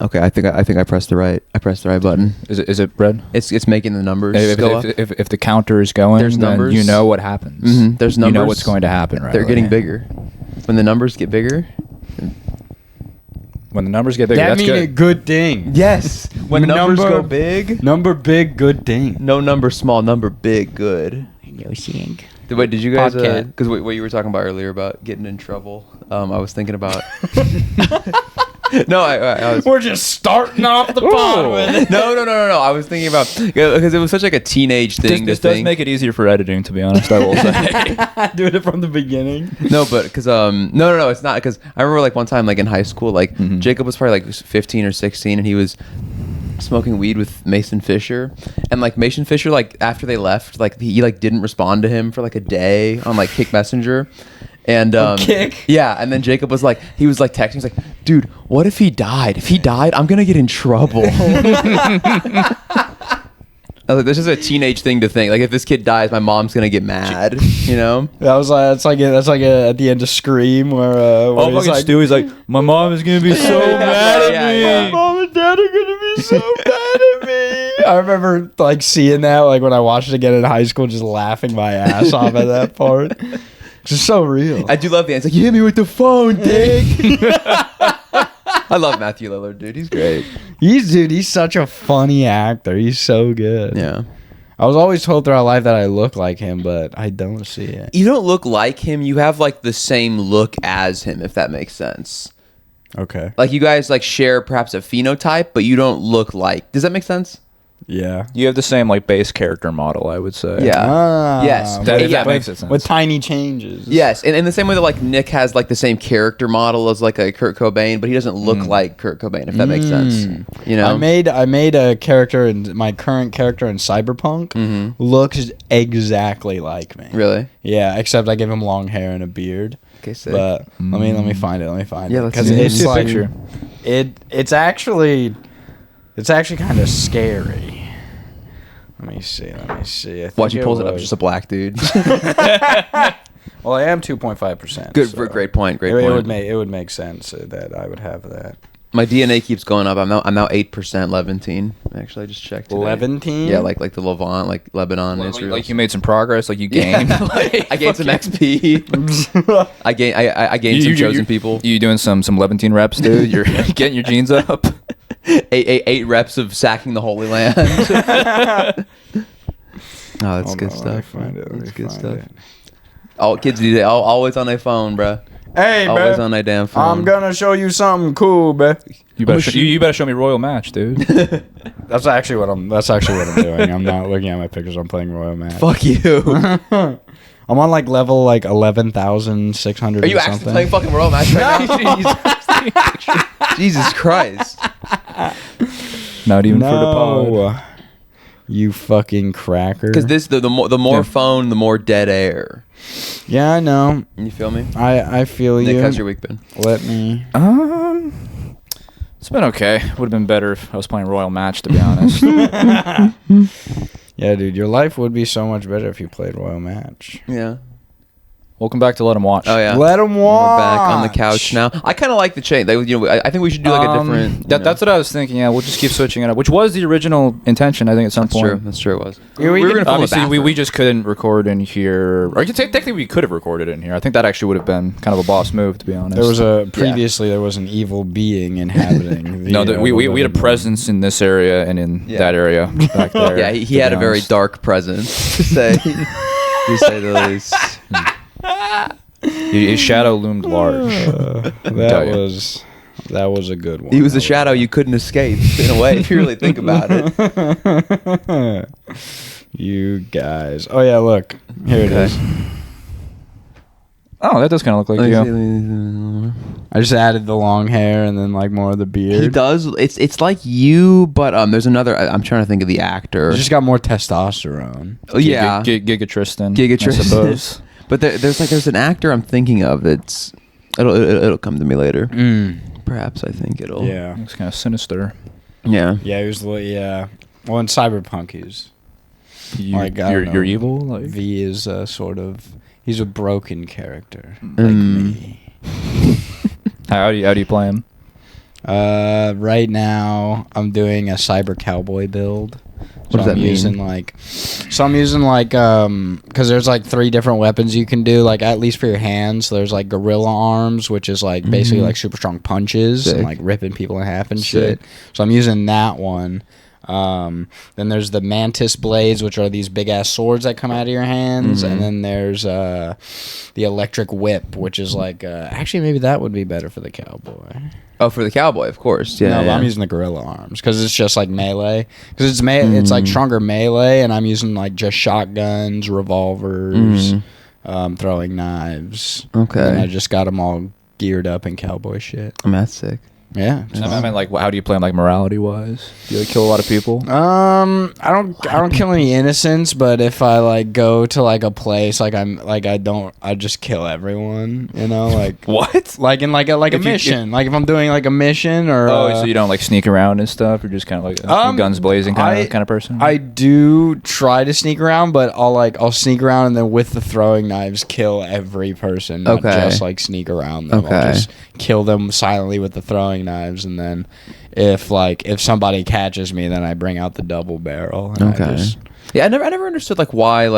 Okay, I think I pressed the right button. Is it red? It's making the numbers go up. If the counter is going, There's then numbers. you know what happens. Mm-hmm. There's numbers. You know what's going to happen, right? They're getting bigger. When the numbers get bigger. When the numbers get bigger, That that's mean good. a good thing. Yes. When numbers go big. Number big, good thing. No number small, number big, good. No seeing. Wait, did you guys? Podcast. Because what you were talking about earlier about getting in trouble, I was thinking about. No, I was. We're just starting off the pod with it. No. I was thinking about because it was such like a teenage thing. This to does think. make it easier for editing, to be honest. I will say. Doing it from the beginning. No, but because no, it's not because I remember like one time like in high school like Jacob was probably like 15 or 16 and he was smoking weed with Mason Fisher and like Mason Fisher like after they left like he like didn't respond to him for like a day on like Kick Messenger. And Kick? Yeah, and then Jacob was like he was like texting, he's like, dude, what if he died? If he died, I'm gonna get in trouble. I was like, this is a teenage thing to think. Like, if this kid dies, my mom's gonna get mad. You know? That's like at the end of Scream where Oh, he's fucking like, Stewie's like, my mom is gonna be so mad at me. Yeah. Mom and Dad are gonna be so mad at me. I remember like seeing that like when I watched it again in high school, just laughing my ass off at that part. It's just so real. I do love the answer. Like, you hit me with the phone, dick. I love Matthew Lillard, dude. He's great. He's such a funny actor. He's so good. Yeah. I was always told throughout life that I look like him, but I don't see it. You don't look like him. You have like the same look as him, if that makes sense. Okay. Like you guys like share perhaps a phenotype, but you don't look like. Does that make sense? Yeah. You have the same like base character model, I would say. Yeah. Ah, Yes. That, Yeah, that makes it sense. with tiny changes. Yes, and in the same way that like Nick has like the same character model as like a Kurt Cobain, but he doesn't look like Kurt Cobain, if that makes sense. You know, I made a character in my current character in Cyberpunk looks exactly like me. really. Yeah, except I give him long hair and a beard. Okay, sick. But let me find it. Yeah, let's because see. it's See a like picture. it's actually kind of scary. Let me see. I think Watch, he pulls it up. was- It's just a black dude. Well, I am 2.5%. Good, so great point. Great it point. would make sense that I would have that. My DNA keeps going up. I'm now 8% Levantine. Actually, I just checked. Today. Levantine? Yeah, like the Levant, like Lebanon, Israel. Like you made some progress, like you gained. I gained some XP. I gained some chosen people. You doing some Levantine reps, dude? You're getting your genes up. Eight reps of sacking the Holy Land. Oh, that's good stuff. That's good stuff. All kids these days, always on their phone, bruh. Hey, Always man. on their damn phone. I'm gonna show you something cool, man. You better show me Royal Match, dude. That's actually what I'm doing. I'm not looking at my pictures. I'm playing Royal Match. Fuck you. I'm on like level like 11,600. Are you actually playing fucking Royal Match right now? Jesus Christ. Not even for the pod. You fucking cracker. Because this the more phone, the more dead air. Yeah, I know. You feel me? I feel Nick, you. how's your week been? Let me. It's been okay. Would have been better if I was playing Royal Match, to be honest. Yeah, dude, your life would be so much better if you played Royal Match. Yeah. Welcome back to Let 'Em Watch. Oh yeah. Let them watch. We're back on the couch now. I kind of like the change. I think we should do like a different. That's what I was thinking. Yeah, we'll just keep switching it up, which was the original intention. I think at some That's point. true. That's true. It was. Yeah, we were could- gonna film a Obviously, we bathroom. just couldn't record in here. Or you could say, technically, we could have recorded in here. I think that actually would have been kind of a boss move, to be honest. There was there was an evil being inhabiting. The, no, we had a living presence in this area and in that area back there. Yeah, he to had be a very honest. dark presence, to say the least. His shadow loomed large. That was a good one. He was a shadow you couldn't escape in a way, if you really think about it. You guys. Oh yeah, look. Here it is. Oh, that does kind of look like you. I just added the long hair and then like more of the beard. He does. It's like you, but there's another. I'm trying to think of the actor. He's just got more testosterone. Oh, yeah, Giga Tristan. Giga I Tristan. suppose. But there's an actor I'm thinking of. It'll come to me later. Perhaps I think it'll. Yeah. Looks kind of sinister. Yeah. Yeah, he was. Yeah. Well, in Cyberpunk, he's like, I don't know. You're evil. Like V is sort of. He's a broken character, like me. how do you play him? Right now I'm doing a cyber cowboy build. What does that mean? I'm using because there's like 3 different weapons you can do, like at least for your hands. So there's like gorilla arms, which is like basically like super strong punches and like ripping people in half and shit. So I'm using that one. Then there's the mantis blades, which are these big ass swords that come out of your hands, and then there's the electric whip, which is like actually maybe that would be better for the cowboy. Oh, for the cowboy, of course. Yeah. No, yeah. but I'm using the gorilla arms because it's just like melee. Because it's like stronger melee, and I'm using like just shotguns, revolvers, throwing knives. Okay. And I just got them all geared up in cowboy shit. I mean, that's sick. Yeah. I mean, like, how do you play, like, morality wise? Do you like kill a lot of people? I don't kill any innocents, but if I like go to like a place, like I just kill everyone, you know, like What? like in like a mission, like if I'm doing like a mission or So you don't like sneak around and stuff? You're just kind of like a guns blazing kind of person? I do try to sneak around, but I'll sneak around and then with the throwing knives kill every person, not just like sneak around them. I'll just kill them silently with the throwing knives, and then if somebody catches me, then I bring out the double barrel. And I never understood like why I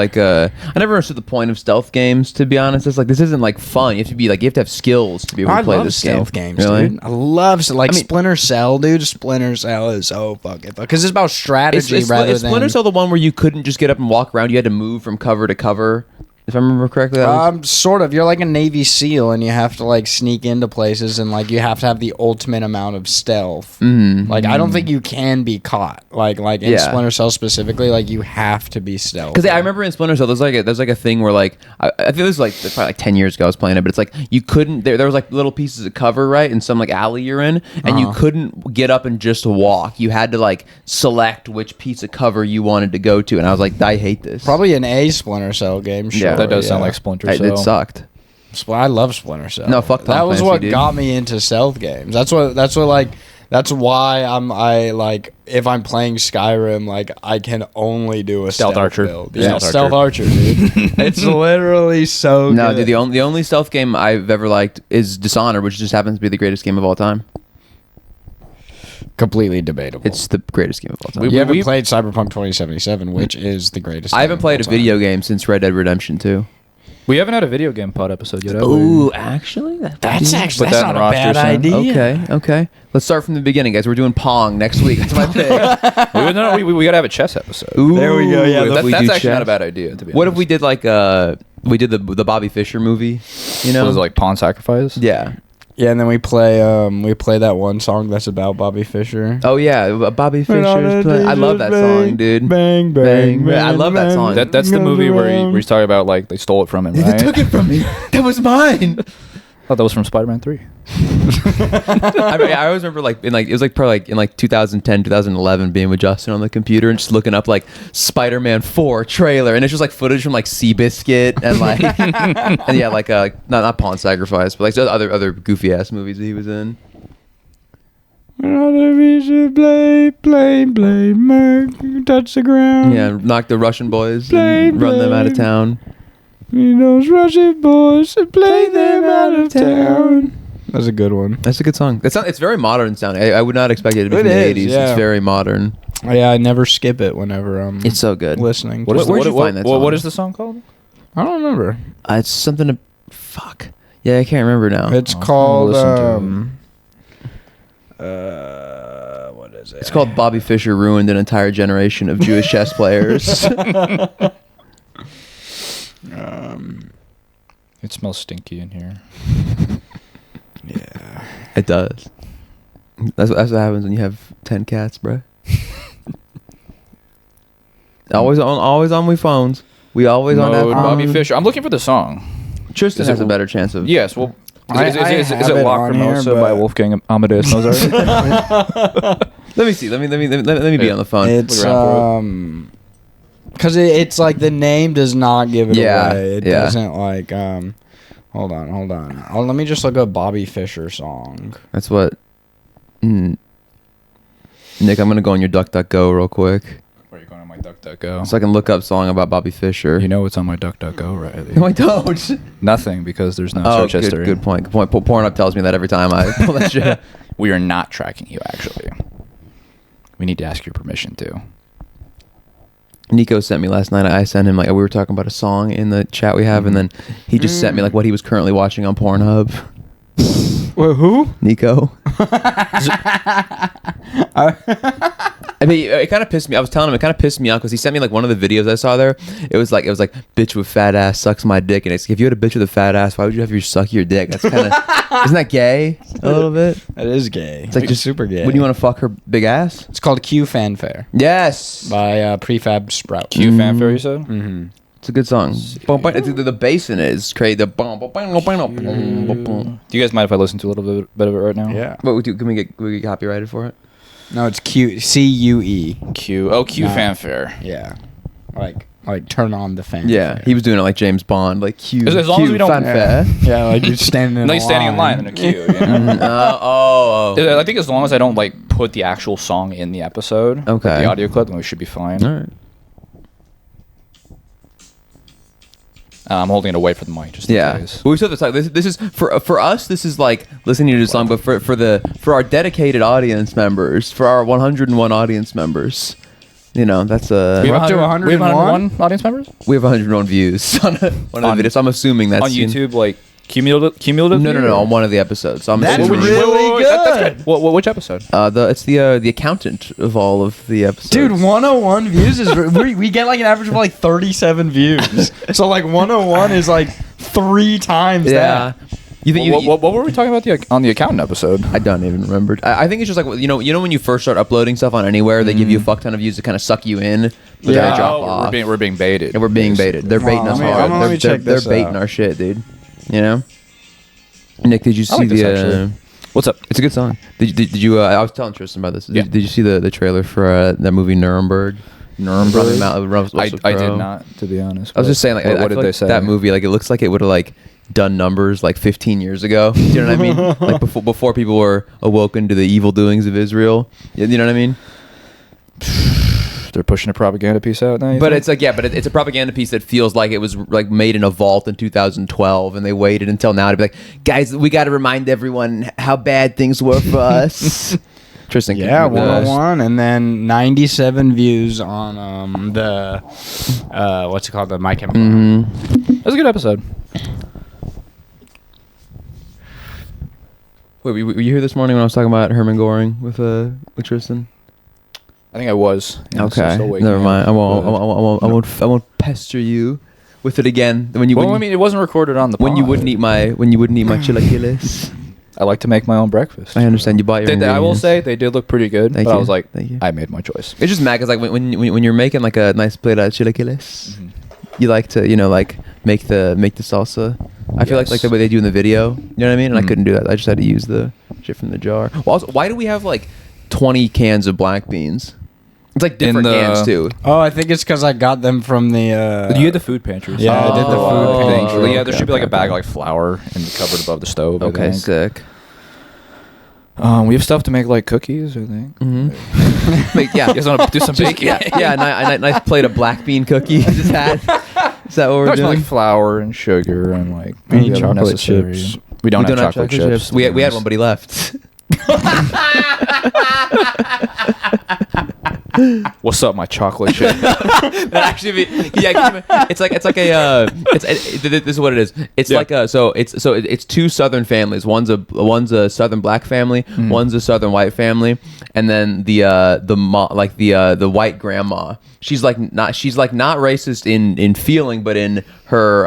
never understood the point of stealth games, to be honest. It's like this isn't like fun. You have to have skills to be able to play this game. I love stealth games, really? dude. I love Splinter Cell, dude. Splinter Cell is so fucking fun because it's about strategy Is Splinter Cell the one where you couldn't just get up and walk around? You had to move from cover to cover. If I remember correctly, sort of. You're like a Navy SEAL, and you have to like sneak into places, and like you have to have the ultimate amount of stealth. Like I don't think you can be caught. Like in Splinter Cell specifically, like you have to be stealth. Because I remember in Splinter Cell, there's like a thing where like I think it was like probably like 10 years ago I was playing it, but it's like you couldn't. There was like little pieces of cover right in some like alley you're in, and you couldn't get up and just walk. You had to like select which piece of cover you wanted to go to, and I was like, I hate this. Probably an Splinter Cell game. Sure. Yeah. That does sound like Splinter Cell. It sucked. I love Splinter Cell. No, fuck Tom That was Clancy, what dude. got me into stealth games. That's why if I'm playing Skyrim, like I can only do a stealth archer build. Yeah, stealth archer, dude. It's literally so No, good. dude, the only stealth game I've ever liked is Dishonored, which just happens to be the greatest game of all time. Completely debatable. It's the greatest game of all time. You haven't played Cyberpunk 2077, which is the greatest. I haven't played a game of all video time. game since Red Dead Redemption 2. We haven't had a video game pod episode yet. Ooh, actually? That's that not in a the bad roster, idea. Okay. Let's start from the beginning, guys. We're doing Pong next week. That's my pick. we gotta have a chess episode. Ooh, There we go, yeah, if we That's do actually chess. not a bad idea, to be What if honest. we did like we did the Bobby Fischer movie? You know? Was it like Pawn Sacrifice? Yeah. Yeah, and then we play that one song that's about Bobby Fischer. Oh yeah, Bobby Fischer's play. I love that song, dude. Bang bang. I love that song. That's the movie where he's talking about like they stole it from him, right? They took it from me. That was mine. I thought that was from Spider-Man 3. I always remember it was like probably like in like 2010, 2011 being with Justin on the computer and just looking up like Spider-Man 4 trailer, and it's just like footage from like Seabiscuit and like and yeah, like not Pawn Sacrifice, but like other goofy ass movies that he was in. Touch the ground. Yeah, knock the Russian boys and run them out of town. Those Russian boys play them out of town. That's a good one. That's a good song. It's very modern sounding. I would not expect it to be from the is, 80s. yeah. It's very modern. Yeah, I never skip it whenever I'm It's so good. listening. Where'd you find that song? What is the song called? I don't remember. It's something to fuck. Yeah, I can't remember now. It's called listen what is it? It's called Bobby Fischer ruined an entire generation of Jewish chess players. It smells stinky in here. Yeah. It does. That's what happens when you have 10 cats, bro. always on we phones. We always on that Mode phone. Bobby Fischer. I'm looking for the song. Tristan Is has it- a better chance of. Yes, well, is I it have it on here, Lacrimosa by but- Wolfgang Amadeus Mozart? Let me see. Let me be on the phone. It's Look around because it's like the name does not give it Yeah, away. It yeah. doesn't like Hold on. Let me just look up Bobby Fischer song. That's what. Nick, I'm gonna go on your DuckDuckGo real quick Where are you going on my DuckDuckGo? so I can look up song about Bobby Fischer. You know what's on my DuckDuckGo, Riley? No, I don't. Nothing, because there's no Oh, search history. good point. Pornhub tells me that every time I pull that shit. We are not tracking you, actually. We need to ask your permission, too. Nico sent me last night. I sent him like we were talking about a song in the chat we have, and then he just sent me like what he was currently watching on Pornhub. Wait, who? Nico. I mean, it kind of pissed me. I was telling him it kind of pissed me off because he sent me like one of the videos I saw there. It was like bitch with fat ass sucks my dick, and it's if you had a bitch with a fat ass, why would you have your suck your dick? That's kind of isn't that gay a little bit? That is gay. It's like just super gay. Would you want to fuck her big ass? It's called Q Fanfare Yes, by Prefab Sprout. Q Fanfare, you said? Mm-hmm. it's a good song. The bass in it is crazy. The Do you guys mind if I listen to a little bit of it right now? Yeah. What can we get copyrighted for it? No, it's CUE. Q. Oh, Q Fanfare. Yeah. Like turn on the fan. Yeah, he was doing it like James Bond, like Q. As long as we don't- fanfare. Yeah, like you're standing in No, a he's standing in line in a queue. You know? Oh. I think as long as I don't like put the actual song in the episode, like Okay. the audio clip, then we should be fine. All right. I'm holding it away from the mic just in Yeah, case. but we still have to talk. This is for us. This is like listening to the song, but for our dedicated audience members, for our 101 audience members, you know, that's We We're have up to 100 we have 101? 101 audience members we have 101 views on one of the videos. So I'm assuming that's on YouTube, like cumulative. No, on one of the episodes. So I'm That's assuming really That's good. Which episode? it's the accountant of all of the episodes. Dude, 101 views is we get like an average of like 37 views. So like 101 is like 3 times yeah. that. You think What were we talking about on the accountant episode? I don't even remember. I think it's just like you know when you first start uploading stuff on anywhere, they give you a fuck ton of views to kind of suck you in, but then Yeah. they drop Oh, off. we're being baited. And we're being baited. They're baiting us let me- hard. let me check They're this baiting out. our shit, dude. You know. Nick, did you I see like this, the? actually. What's up? It's a good song. Did you? I was telling Tristan about this. Yeah. Did you see the trailer for that movie Nuremberg? Nuremberg? I I did not, to be honest. I was just saying, like, what I did feel they like say? that movie, like, it looks like it would have like done numbers like 15 years ago. Do you know what I mean? Like before people were awoken to the evil doings of Israel. You know what I mean? They're pushing a propaganda piece out now. But it's like, yeah, but it's a propaganda piece that feels like it was like made in a vault in 2012, and they waited until now to be like, guys, we got to remind everyone how bad things were for us. Tristan, Yeah, can you- 101 and then 97 views on the what's it called, the My Chemical Romance. That was a good episode. Wait, were you here this morning when I was talking about Herman Goring with Tristan? I think I was. Yeah, so Okay, still waking never up. mind. I But- won't pester you with it again. When you Well, I when, mean, it wasn't recorded on the. when you pod. wouldn't eat my chilaquiles. I like to make my own breakfast. I understand you bought your. I will ingredients. say they did look pretty good, Thank but I you. was like, Thank you. I made my choice. It's just mad because like when you're making like a nice plate of chilaquiles, you like to like make the salsa. I feel like Yes. the way they do in the video. You know what I mean? And I Mhm. couldn't do that. I just had to use the shit from the jar. Well, also, why do we have like 20 cans of black beans? It's like different the- cans too. Oh, I think it's because I got them from the. you had the food pantry. Yeah, I did the Oh, food pantry. Yeah, there should be like a okay, bag of like flour in the cupboard above the stove. I Okay, think. sick. We have stuff to make like cookies. I think. Mm-hmm. Yeah. You guys want to do some baking? A nice plate of black bean cookies. Is that what we're There's doing? like flour and sugar and like Any the other chocolate necessary- chips. We don't have chocolate chips. We to had be one, honest. but he left. What's up, my chocolate chip? That actually be, it's like a this is what it is. It's Yeah. like it's two southern families. One's a southern black family, one's a southern white family, and then the white grandma. She's like not racist in feeling, but in her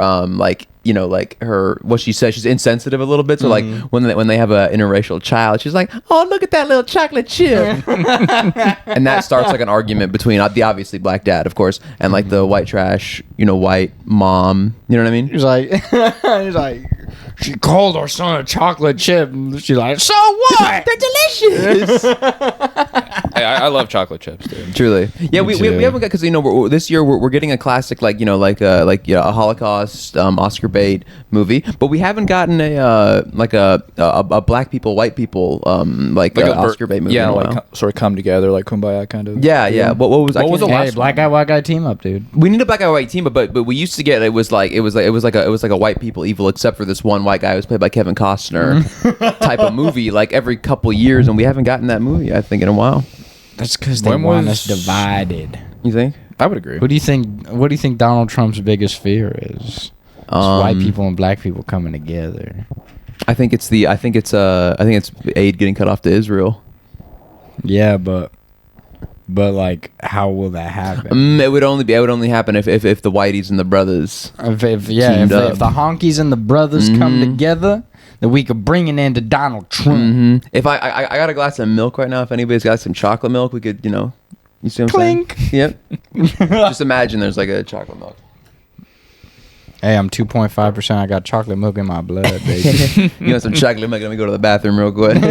her what she says, she's insensitive a little bit. So like when they have a interracial child, she's like, oh, look at that little chocolate chip, and that starts like an argument between the obviously black dad, of course, and like the white trash, white mom. You know what I mean? He's like, she called our son a chocolate chip. And she's like, so what? They're delicious. I love chocolate chips, dude. Truly, yeah. We haven't got because this year we're getting a classic like a Holocaust Oscar bait movie, but we haven't gotten a black people white people Oscar bait movie. Yeah, in a like while. sort of come together, like Kumbaya kind of. Yeah. What was the Hey, last black guy, white guy team up, dude. We need a black guy white team, but we used to get it was like a white people evil, except for this one white guy who was played by Kevin Costner type of movie like every couple years, and we haven't gotten that movie I think in a while. That's because they want us divided. You think? I would agree. What do you think Donald Trump's biggest fear is? It's white people and black people coming together. I think it's aid getting cut off to Israel. Yeah, but like, how will that happen? It would only happen if the whiteys and the brothers. If the honkies and the brothers come together, then we could bring an end to Donald Trump. Mm-hmm. If I got a glass of milk right now, if anybody's got some chocolate milk, we could you see what I'm Clink. saying? Yep. Just imagine there's like a chocolate milk. Hey, I'm 2.5%. I got chocolate milk in my blood, baby. You want some chocolate milk? Let me go to the bathroom real quick.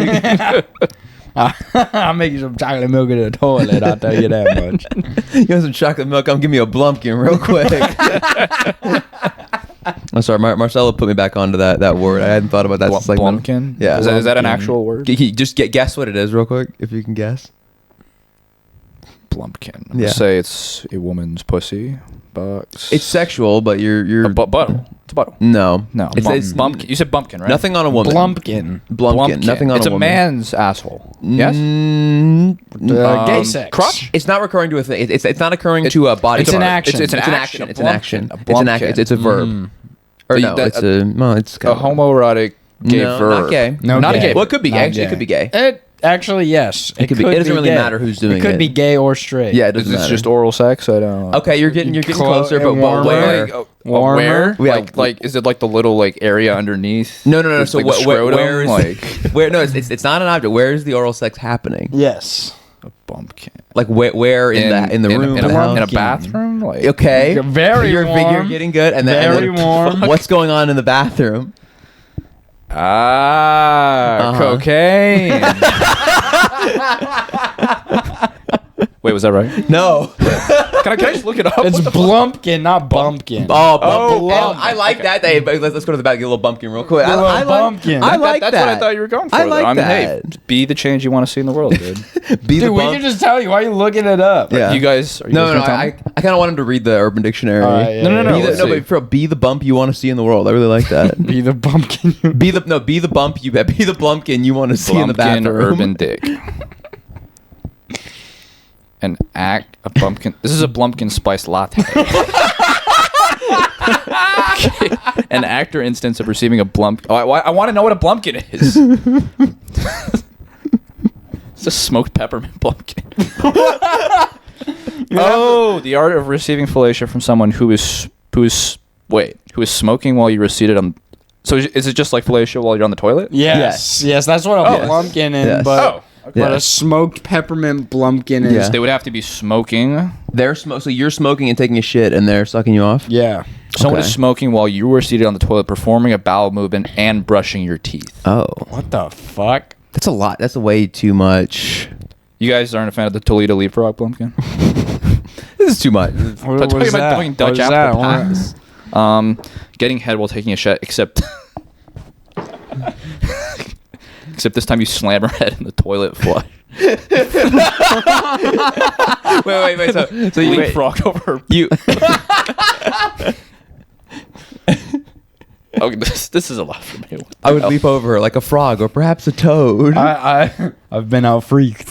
I'll make you some chocolate milk in the toilet. I'll tell you that much. You want some chocolate milk? Come give me a Blumpkin real quick. I'm sorry, Marcelo put me back onto that word. I hadn't thought about that since like Blumpkin? Yeah. Is that an actual word? Just guess what it is real quick, if you can guess. Blumpkin. I'm gonna say it's a woman's pussy box. It's sexual, but you're a buttle. It's a buttle. No. It's bumpkin. You said bumpkin, right? Nothing on a woman. Blumpkin. Nothing on it's a woman. It's a man's asshole. Yes. Gay sex. Crotch. It's not recurring to a thing. It's not occurring to a body. It's an action. It's an action. It's an action. Blumpkin. It's a verb. Or no, it's a homoerotic gay verb. Not gay. No, not gay. Well, it could be. Actually, it could be gay. Actually, yes. It could be. It doesn't really matter who's doing it. It could be gay or straight. Yeah, it doesn't matter. It's just oral sex. I don't know. Okay, you're getting closer, but where? Warmer? Like, is it like the little area underneath? No. It's So like where is like where? No, it's not an object. Where is the oral sex happening? Yes. a bumpkin? Like where in the room? In the house? a bathroom? Like Okay, Very you're warm. getting good. And then Very warm. What's going on in the bathroom? Cocaine. Wait, was that right? No. Can I just look it up? It's Blumpkin, not Bumpkin. I like that. Hey, but let's go to the back, get a little bumpkin real quick. I Bumpkin. like that. That's what I thought you were going for. I like mean, that. hey, be the change you want to see in the world, dude. Dude, we can just tell you. Why are you looking it up? Yeah. You guys? Are you No. guys gonna tell I me? kind of want him to read the Urban Dictionary. Yeah, No. Be let's see. but be the bump you want to see in the world. I really like that. Be the Bumpkin. Be the bump be the Blumpkin you want to see in the Blumpkin bathroom. Urban Dick. A bumpkin. This is a Blumpkin spice latte. Okay. An actor instance of receiving a Blump. I want to know what a Blumpkin is. It's a smoked peppermint Blumpkin. Oh, the art of receiving fellatio from someone who is smoking while you receive it on. So is it just like fellatio while you're on the toilet? Yes, that's what a Blumpkin is. Yes. But Okay. a smoked peppermint Blumpkin is. Yeah. They would have to be smoking. So you're smoking and taking a shit, and they're sucking you off. Yeah. Someone Okay. is smoking while you were seated on the toilet, performing a bowel movement and brushing your teeth. Oh, What the fuck? that's a lot. That's way too much. You guys aren't a fan of the Toledo Leapfrog Blumpkin? This is too much. What talking is about that? doing What Dutch is apple that? pies. Getting head while taking a shit, except this time you slam her head in the toilet flush. Wait. So you Leapfrog over her. You. Okay, this is a lot for me. I would leap over her like a frog or perhaps a toad. I've been out freaked.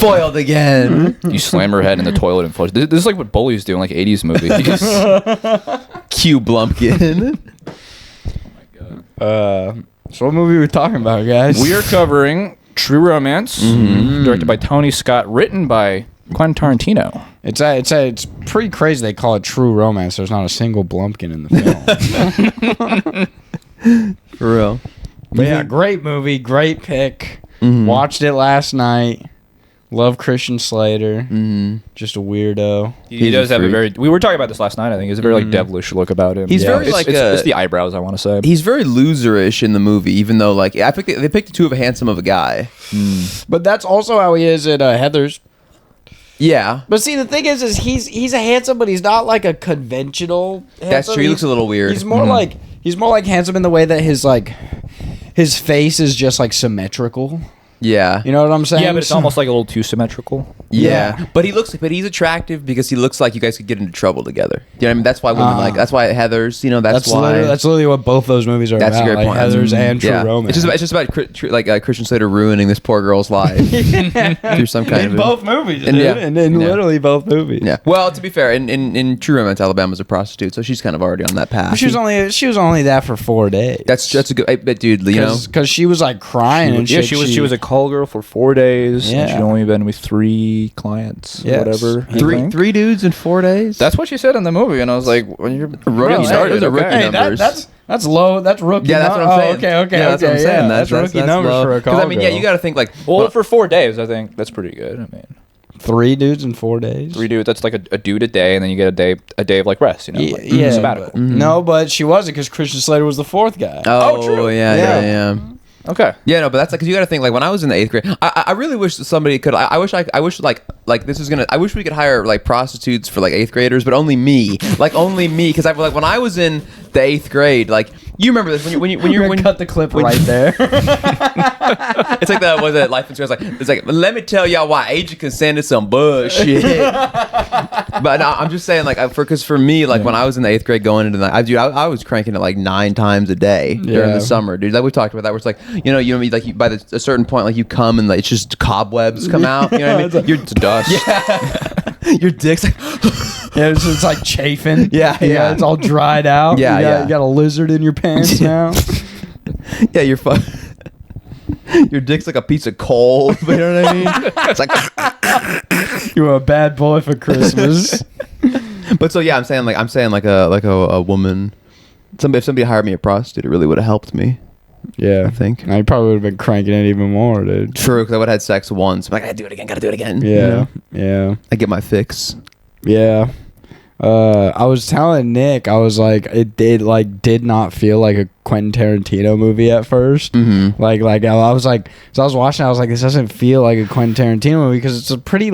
Foiled again. You slam her head in the toilet and flush. This is like what bullies do in like 80s movies. Cue Blumpkin. So what movie are we talking about, guys? We are covering True Romance, directed by Tony Scott, written by Quentin Tarantino. It's pretty crazy they call it True Romance. There's not a single Blumpkin in the film. For real. But yeah, great movie, great pick. Watched it last night. Love Christian Slater. Just a weirdo. He does have a very. We were talking about this last night. I think he's a very like devilish look about him. He's very like it's the eyebrows. I want to say he's very loserish in the movie, even though like I think they picked too handsome of a guy. But that's also how he is at Heathers. Yeah, but see, the thing is he's a handsome, but he's not like a conventional. Handsome. That's true. He looks a little weird. He's more like handsome in the way that his face is just like symmetrical. Yeah, you know what I'm saying? Yeah, but it's almost like a little too symmetrical. Yeah, but he's attractive because he looks like you guys could get into trouble together. You know what I mean? That's why women like. That's why Heathers. You know, that's why. That's literally what both those movies are that's about. That's a great like point. Heathers and True Romance. It's just about Christian Slater ruining this poor girl's life through some kind in of both movies, and, in literally both movies. Yeah. Well, to be fair, in True Romance, Alabama's a prostitute, so she's kind of already on that path. She was only that for 4 days. That's a good. But dude, you know, because she was like crying and shit. She was a call girl for 4 days. Yeah. And she'd only been with 3 clients. Whatever. Three dudes in 4 days. That's what she said in the movie, and I was like, "When you're rookie started, those are rookie numbers." That's low. That's rookie. Yeah, that's what I'm saying. Okay. Yeah, that's what I'm saying. That's rookie numbers for a call. Because I mean, yeah, you got to think like, well, for 4 days, I think that's pretty good. I mean, 3 dudes in 4 days. 3 dudes. That's like a dude a day, and then you get a day of like rest. You know, like, sabbatical. No, but she wasn't because Christian Slater was the 4th guy. Oh, true. Yeah. Okay. Yeah, no, but that's like because you got to think like when I was in the 8th grade, I really wish that somebody could. I wish like this is gonna. I wish we could hire like prostitutes for like 8th graders, but only me, because I like when I was in the 8th grade, like you remember this when you cut the clip right there. It's like the Life Insurance. It's like let me tell y'all why age of consent is some bullshit. But no, I'm just saying like because for me like when I was in the 8th grade going into the I was cranking it like 9 times a day during the summer, dude. Like we talked about that. Where it's like you know like by a certain point like you come and like, it's just cobwebs come out. You know what I mean? It's dust. Yeah. Your dick's like it's like chafing. Yeah. It's all dried out. Yeah, you got a lizard in your pants now. Yeah, your dick's like a piece of coal. You know what I mean? It's like you were a bad boy for Christmas. But so yeah, I'm saying like a woman. If somebody hired me a prostitute, it really would have helped me. Yeah, I think I probably would have been cranking it even more, dude. True, because I would have had sex once. I'm like, gotta do it again. Yeah, you know? yeah. I get my fix. Yeah. I was telling Nick, I was like, it did not feel like a Quentin Tarantino movie at first. Mm-hmm. Like I was like, so I was watching, I was like, this doesn't feel like a Quentin Tarantino movie because it's pretty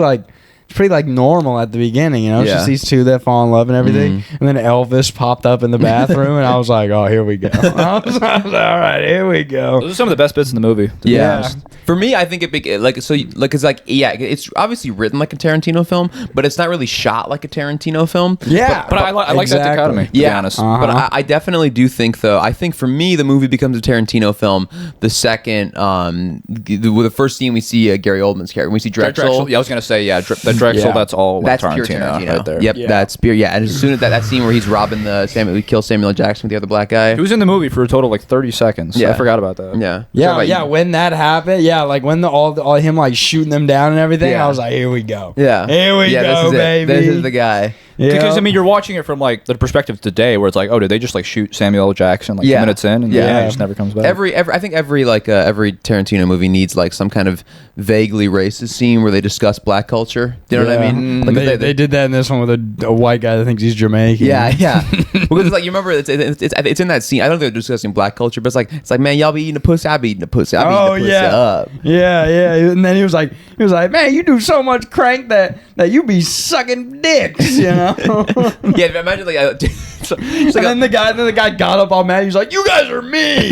normal at the beginning, you know. It's just these two that fall in love and everything, and then Elvis popped up in the bathroom, and I was like, "Oh, here we go." I was like, "All right, here we go." Those are some of the best bits in the movie. Yeah. For me, I think it's obviously written like a Tarantino film, but it's not really shot like a Tarantino film. Yeah, but I like that dichotomy. To be honest. But I definitely do think though. I think for me, the movie becomes a Tarantino film the second, the first scene we see Gary Oldman's character. When we see Drexel. Yeah, I was gonna say Drexel, that's all that's Tarantino, pure Tarantino right there. Yep, that's pure. Yeah, and as soon as that scene where he's robbing we kill Samuel L. Jackson with the other black guy. He was in the movie for a total of like 30 seconds. Yeah, I forgot about that. Yeah. When that happened, like when all him like shooting them down and everything, I was like, here we go. Yeah, here we go, baby. This is the guy. Yeah. Because I mean, you're watching it from like the perspective today, where it's like, oh, did they just like shoot Samuel L. Jackson like 2 minutes in, and he just never comes back. I think every Tarantino movie needs like some kind of vaguely racist scene where they discuss black culture. Do you know what I mean? Like they did that in this one with a white guy that thinks he's Jamaican. Yeah. Because like you remember, it's in that scene. I don't think they're discussing black culture, but it's like man, y'all be eating a pussy, I be eating a pussy. I be eating a pussy up. Yeah. And then he was like, man, you do so much crank that you be sucking dicks, you know. Yeah, imagine like, then the guy got up all mad. He's like, "You guys are mean."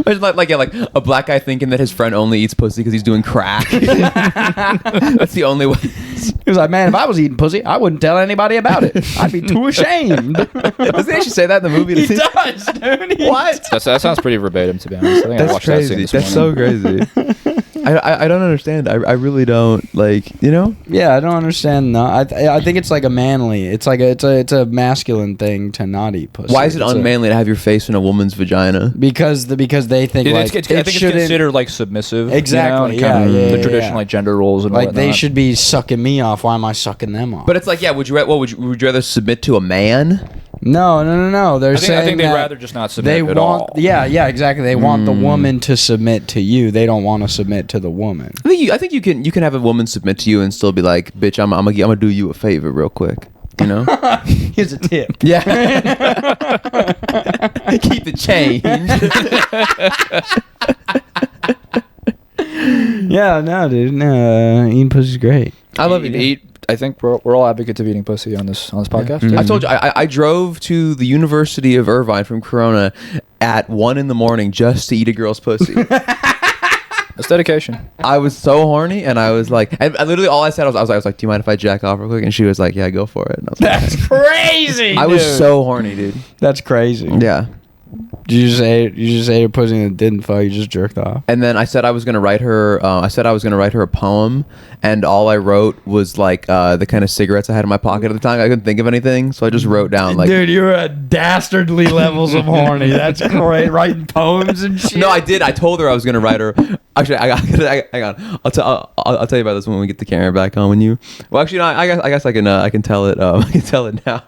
Imagine like a black guy thinking that his friend only eats pussy because he's doing crack. That's the only way. He was like, "Man, if I was eating pussy, I wouldn't tell anybody about it. I'd be too ashamed." Does he actually say that in the movie? He does, dude. What? That sounds pretty verbatim, to be honest. I think I watched crazy. that scene That's so crazy. I don't understand. I really don't, like, you know? Yeah, I don't understand. No, I think it's like a manly. It's like it's a masculine thing to not eat pussy. Why is it unmanly to have your face in a woman's vagina? Because they think I think it's considered like submissive. Exactly. You know, the traditional like gender roles and like whatnot. they should be sucking me off. Why am I sucking them off? But it's like, yeah, would you rather submit to a man? No. They're I saying think they'd that rather just not submit they at want. all. Yeah, exactly. They want the woman to submit to you. They don't want to submit to the woman. I think you can have a woman submit to you and still be like, bitch, I'm gonna do you a favor real quick. You know? Here's a tip. Yeah. Keep the change. Yeah, no, dude. No, eating pussy's great. I love it. Eat. I think we're all advocates of eating pussy on this podcast. I told you I drove to the University of Irvine from Corona at 1 a.m. just to eat a girl's pussy. That's dedication. I was so horny, and I was like, I literally all I said was like, do you mind if I jack off real quick? And she was like, yeah, go for it. And I was like, That's crazy. I was so horny, dude. That's crazy. Yeah. You just ate a pussy and it didn't fuck. You just jerked off. And then I said I was gonna write her. A poem, and all I wrote was like the kind of cigarettes I had in my pocket at the time. I couldn't think of anything, so I just wrote down like. Dude, you're at dastardly levels of horny. That's great. Writing poems and shit. No, I did. I told her I was gonna write her. Actually, hang on. I'll tell you about this when we get the camera back on. When you. Well, actually, no. I guess I can tell it. I can tell it now.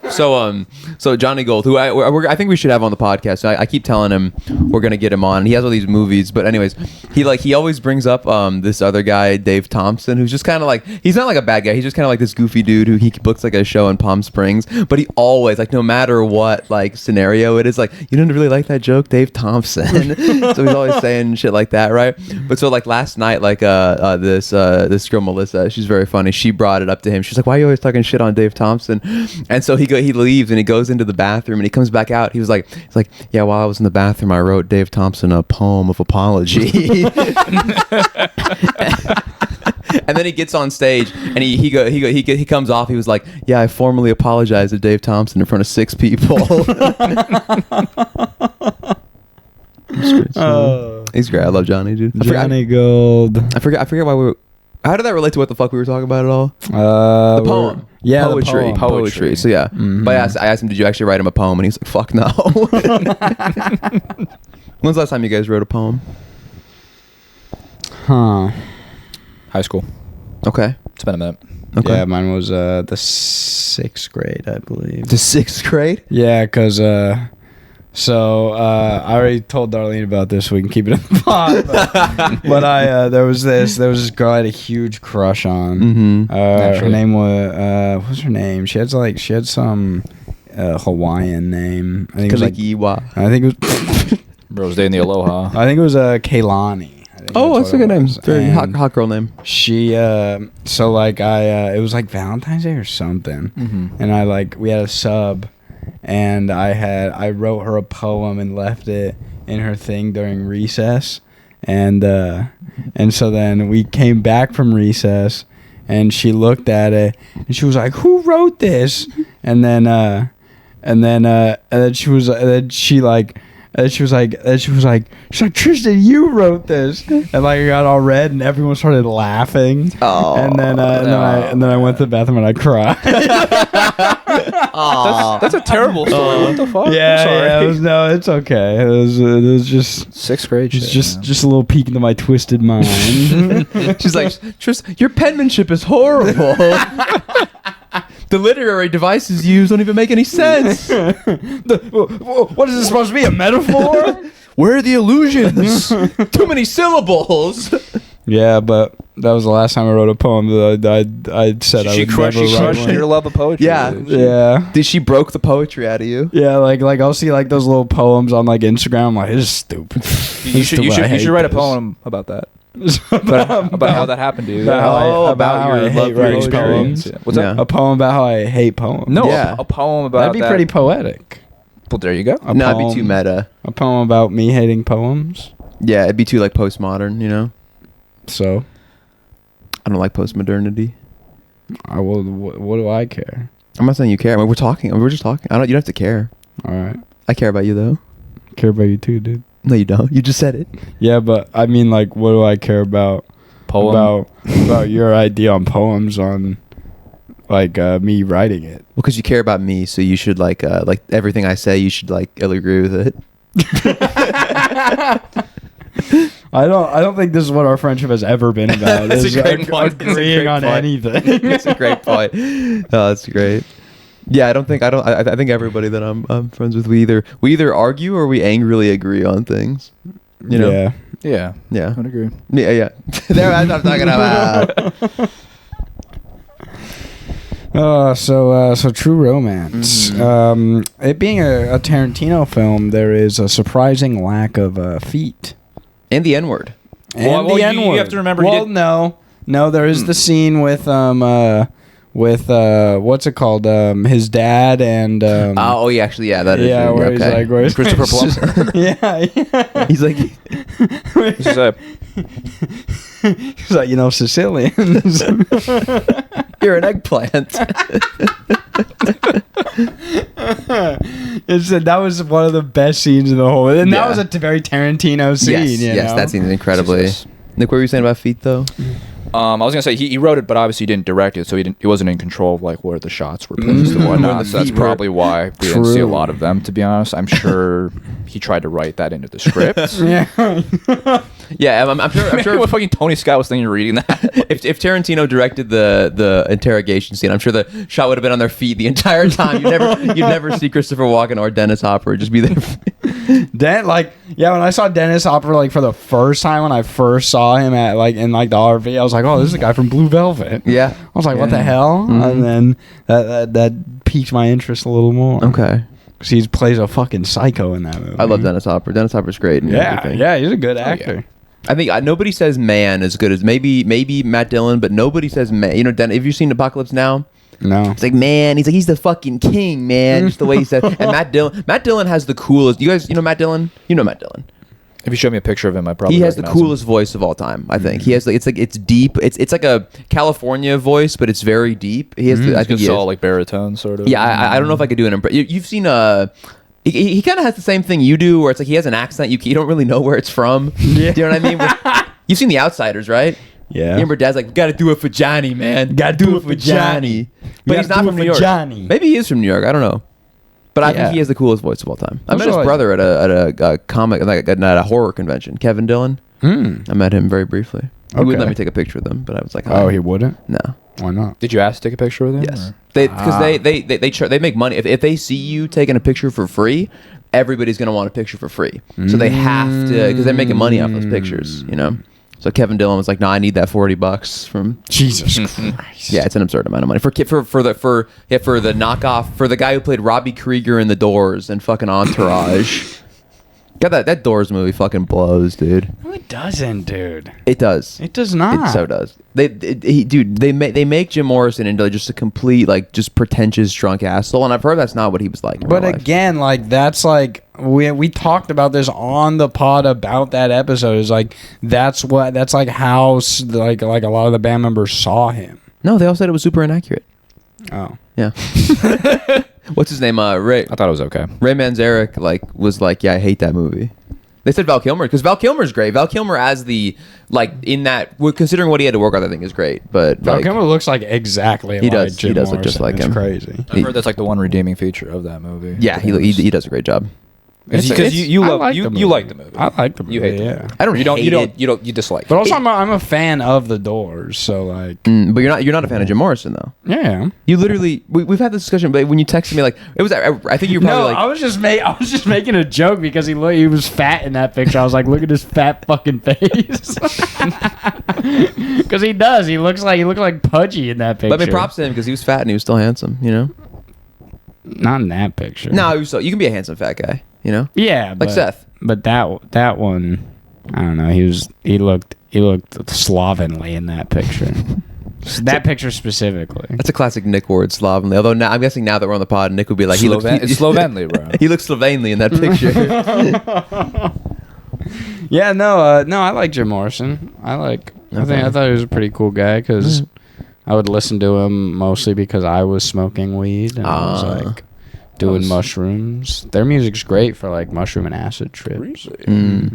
So Johnny Gold, who I think we should have on the podcast. I keep telling him we're gonna get him on. He has all these movies, but anyways, he always brings up this other guy, Dave Thompson, who's just kind of like, he's not like a bad guy. He's just kind of like this goofy dude who he books like a show in Palm Springs, but he always, like, no matter what like scenario it is, like, you didn't really like that joke, Dave Thompson. So he's always saying shit like that, right? But so like last night, like this girl Melissa, she's very funny. She brought it up to him. She's like, why are you always talking shit on Dave Thompson? And so he leaves and he goes into the bathroom and he comes back out. He's like, yeah, while I was in the bathroom, I wrote Dave Thompson a poem of apology. And then he gets on stage and he comes off. He was like, yeah, I formally apologized to Dave Thompson in front of 6 people. He's great. I love Johnny, dude. Johnny Gold. I forget why we were. How did that relate to what the fuck we were talking about at all? The poem. Yeah, Poetry. So yeah. Mm-hmm. But I asked him, did you actually write him a poem? And he's like, fuck no. When's the last time you guys wrote a poem? Huh. High school. Okay. It's been a minute. Okay. Yeah, mine was the 6th grade, I believe. The 6th grade? Yeah, because I already told Darlene about this. So we can keep it in the pod. But there was this girl I had a huge crush on. Mm-hmm. Her name was what was her name? She had some Hawaiian name. I think it was like Kalikiwa. I think it was Rose Day in the Aloha. I think it was Kaylani. Oh, that's a good name. Very hot girl name. She so like it was like Valentine's Day or something, and we had a sub. And I wrote her a poem and left it in her thing during recess, and so then we came back from recess, and she looked at it and she was like, "Who wrote this?" And then she was like, "Tristan, you wrote this," and like I got all red and everyone started laughing. Oh, and then I went to the bathroom and I cried. That's a terrible story. What the fuck? Yeah, I'm sorry. It's okay. It was just 6th grade. It's just a little peek into my twisted mind. She's like, Tristan, your penmanship is horrible. The literary devices used don't even make any sense. What is this supposed to be? A metaphor? Where are the illusions? Too many syllables. Yeah, but that was the last time I wrote a poem that I said I would never write one. Your love of poetry. Yeah. Yeah. Did she broke the poetry out of you? Yeah, like I'll see like those little poems on like Instagram. I'm like, this is stupid. You should write a poem about that. about how that happened to you. About how I hate writing poems. Yeah. What's that? A poem about how I hate poems. No, Yeah. a poem about That'd be pretty poetic. Well, there you go. No, it'd be too meta. A poem about me hating poems. Yeah, it'd be too like postmodern, you know? So I don't like postmodernity. What do I care? I'm not saying you care. I mean, we're talking. We're just talking. You don't have to care. All right. I care about you though. Care about you too, dude. No, you don't. You just said it. Yeah, but I mean, like, what do I care about? About your idea on poems on, like, me writing it. Well, because you care about me, so you should like everything I say. You should like agree with it. I I don't think this is what our friendship has ever been about. That's a great point. Agreeing on anything. That's a great point. Oh, that's great. Yeah, I think everybody that I'm friends with, we either argue or we angrily agree on things. You know? Yeah. Yeah. I would agree. Yeah. That's what I'm talking about. So True Romance. It being a Tarantino film, there is a surprising lack of feet. And the N-word. And Well, the you N-word. have to remember. Well, no, there is the scene with what's it called? His dad and Yeah, actually, yeah, that is. yeah, where he's like, where's Christopher Plummer. yeah. He's like, This is a- He's like, Sicilians. you're an eggplant. That was one of the best scenes in the whole. And that Yeah. was a very Tarantino scene. Yes, that scene's incredibly. Jesus. Nick, what were you saying about feet, though? I was gonna say he wrote it, but obviously he didn't direct it, so he wasn't in control of like where the shots were placed and whatnot. Where the So that's feet were. probably why we didn't see a True. lot of them. To be honest, I'm sure he tried to write that into the script. Yeah. Yeah, I'm sure. what fucking Tony Scott was thinking of reading that. If Tarantino directed the interrogation scene, I'm sure the shot would have been on their feet the entire time. You'd never see Christopher Walken or Dennis Hopper just be there. When I saw Dennis Hopper for the first time, when I first saw him at in the RV, I was like, oh, this is the guy from Blue Velvet. Yeah. I was like, what the hell? And then that piqued my interest a little more. Okay. Because he plays a fucking psycho in that movie. I love Dennis Hopper. Dennis Hopper's great. And everything. Yeah, he's a good actor. I think nobody says man as good as maybe Matt Dillon, but nobody says man. Have you seen Apocalypse Now? No. It's like, man, he's the fucking king, man. Just the way he said. And Matt Dillon has the coolest. You guys, Matt Dillon? You know Matt Dillon. If you show me a picture of him, I probably He has the recognize him. coolest voice of all time. I think he has it's deep. It's like a California voice, but it's very deep. He has. I think he all is. like baritone sort of. Yeah, I don't know if I could do an impression. You've seen He kind of has the same thing you do, where it's like he has an accent. You don't really know where it's from. Yeah. Do you know what I mean? You've seen The Outsiders, right? Yeah. You remember Dad's like, we gotta do it for Johnny, man. Gotta do it for Johnny. But he's not from New York. Johnny. Maybe he is from New York. I don't know. But I think he has the coolest voice of all time. I met his brother at a comic, at a horror convention. Kevin Dillon. I met him very briefly. He wouldn't let me take a picture with him, but I was like, Oh, he wouldn't? No. Why not? Did you ask to take a picture with him? Yes. or- Because they make money. If they see you taking a picture for free, everybody's gonna want a picture for free. So they have to, because they're making money off those pictures. So Kevin Dillon was like, "No, I need that $40 from." Jesus Christ. Yeah, it's an absurd amount of money for the knockoff, for the guy who played Robbie Krieger in The Doors and fucking Entourage. God, that Doors movie fucking blows, dude. No, it doesn't, dude. It does. It does not. It so does. They make Jim Morrison into just a complete just pretentious drunk asshole, and I've heard that's not what he was like. In But real life. again, that's we talked about this on the pod about that episode. Is that's how a lot of the band members saw him. No, they all said it was super inaccurate. Oh. Yeah. What's his name? Ray. I thought it was okay. Ray Manzarek was like, yeah, I hate that movie. They said Val Kilmer, because Val Kilmer's great. Val Kilmer as the in that, considering what he had to work on, I think is great. But Val Kilmer looks he like Jim does Morrison. look just like it's him. Crazy. I've heard that's like the one redeeming feature of that movie. Yeah, he does a great job. Because you I love like you the you movie. like the movie. I like the movie. You hate the yeah. movie. I don't. You dislike. But also, I'm a fan of the Doors, so But you're not a fan of Jim Morrison though. yeah. You literally we've had this discussion, but when you texted me it was I think you were probably I was just making a joke because he was fat in that picture. I was like, look at his fat fucking face. Because he does. He looks like Pudgy in that picture. But I mean, props to him because he was fat and he was still handsome. Not in that picture. No, he was you can be a handsome fat guy. Yeah, Like Seth. But that one, I don't know. He looked slovenly in that picture. That picture specifically. That's a classic Nick word, slovenly. Although now, I'm guessing now that we're on the pod, Nick would be like, it's Slovenly, bro. he looks slovenly in that picture. Yeah, no, I like Jim Morrison. I thought he was a pretty cool guy because I would listen to him mostly because I was smoking weed and I was doing mushrooms. Their music's great for mushroom and acid trips.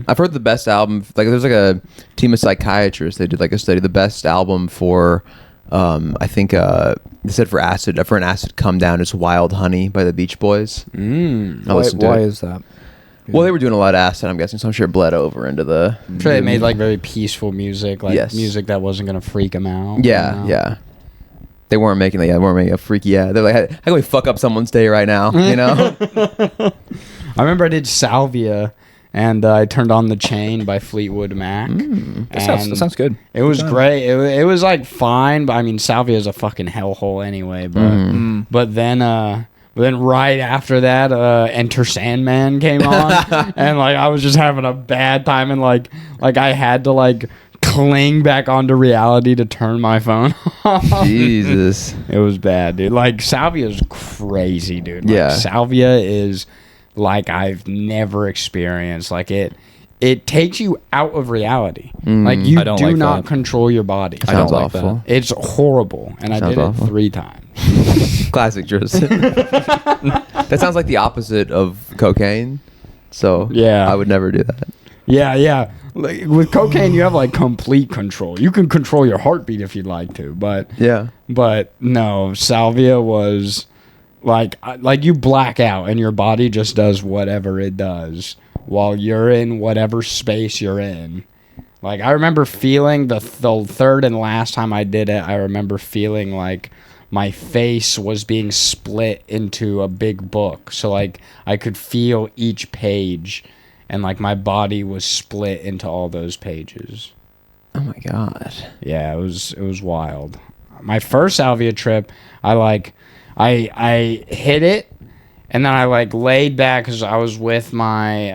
I've heard the best album. There's a team of psychiatrists. They did a study. The best album for, I think they said for an acid come down is Wild Honey by the Beach Boys. Why is that? Well, they were doing a lot of acid, I'm guessing, so I'm sure it bled over into the. I'm sure they made very peaceful music, Yes. music that wasn't gonna freak them out. Yeah, yeah. They weren't making a freaky ad. They're like, how can we fuck up someone's day right now? You know? I remember I did Salvia, and I turned on The Chain by Fleetwood Mac. That sounds good. It was great. It was like fine, but I mean, Salvia is a fucking hellhole anyway. But then right after that, Enter Sandman came on, and like I was just having a bad time, and like I had to like cling back onto reality to turn my phone off. Jesus. It was bad, dude. Like Salvia is crazy, dude. Like, Yeah. Salvia is like I've never experienced. Like it takes you out of reality. Like you I don't do like not that. control your body. I don't Sounds like awful. that. It's horrible, and I Sounds did awful. it 3 times. Classic Tristan. That sounds like the opposite of cocaine. So Yeah. I would never do that. Yeah. Like, with cocaine, you have like complete control. You can control your heartbeat if you'd like to, but Yeah. no, Salvia was like you black out and your body just does whatever it does while you're in whatever space you're in. Like I remember feeling the third and last time I did it, I remember feeling like my face was being split into a big book. So like I could feel each page, and like my body was split into all those pages. Oh my God. Yeah, it was wild. My first Salvia trip, I hit it, and then I like laid back because I was with my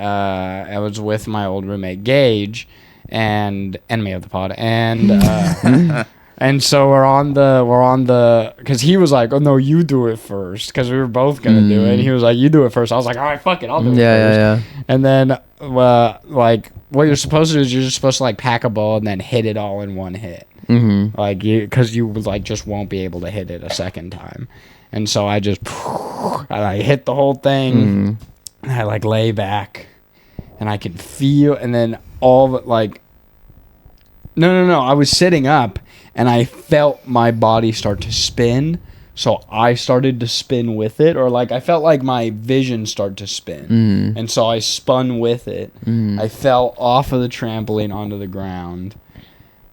old roommate Gage, and enemy of the pod, and and so we're on the because he was like, oh no, you do it first, because we were both gonna do it, and he was like, you do it first. I was like, all right, fuck it, I'll do it first. Yeah. And then like what you're supposed to do is you're just supposed to like pack a ball and then hit it all in one hit. Mm-hmm. Like because you like just won't be able to hit it a second time. And so I just I hit the whole thing, and I like lay back, and I could feel, and then all of it like no, I was sitting up, and I felt my body start to spin. So I started to spin with it, or like I felt like my vision start to spin, and so I spun with it. I fell off of the trampoline onto the ground.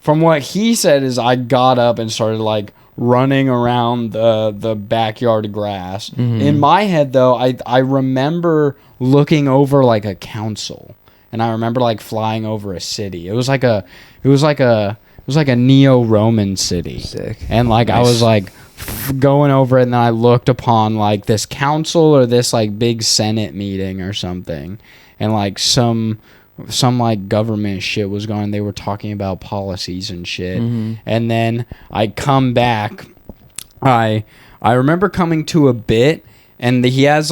From what he said is I got up and started like running around the backyard grass. In my head though, I remember looking over like a council, and I remember like flying over a city. It was like a neo-Roman city. Sick. And like I was like going over it, and then I looked upon like this council or this like big Senate meeting or something, and like some like government shit was going. They were talking about policies and shit. And then I come back. I remember coming to a bit, and he had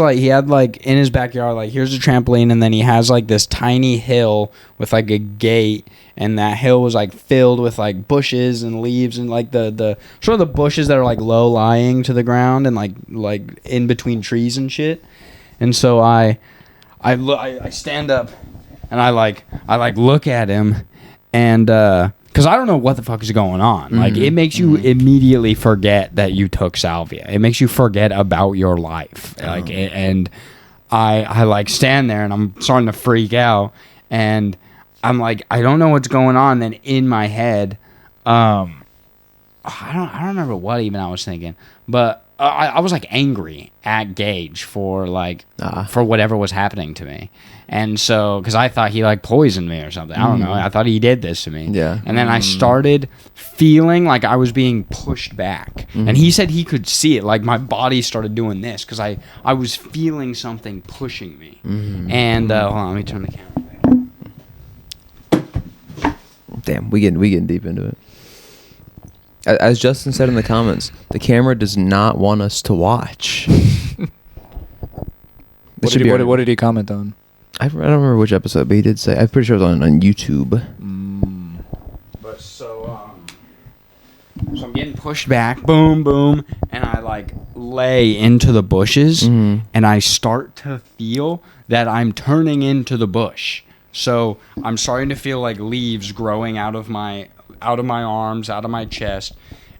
like in his backyard, like here's a trampoline, and then he has like this tiny hill with like a gate, and that hill was like filled with like bushes and leaves and like the sort of the bushes that are like low lying to the ground and like in between trees and shit. And so I stand up, and I look at him, and because I don't know what the fuck is going on. Like it makes you immediately forget that you took Salvia. It makes you forget about your life. Like and I like stand there, and I'm starting to freak out, and I'm like, I don't know what's going on. Then in my head, I don't remember what even I was thinking, but I was like angry at Gage for like for whatever was happening to me. And so because I thought he like poisoned me or something. I don't know. I thought he did this to me. Yeah. And then I started feeling like I was being pushed back. And he said he could see it. Like my body started doing this because I was feeling something pushing me. And hold on, let me turn the camera back. Damn, we getting deep into it. As Justin said in the comments, the camera does not want us to watch. What did he comment on? I don't remember which episode, but he did say. I'm pretty sure it was on YouTube. But so I'm getting pushed back, boom, boom, and I like lay into the bushes, and I start to feel that I'm turning into the bush. So I'm starting to feel like leaves growing out of my arms, out of my chest,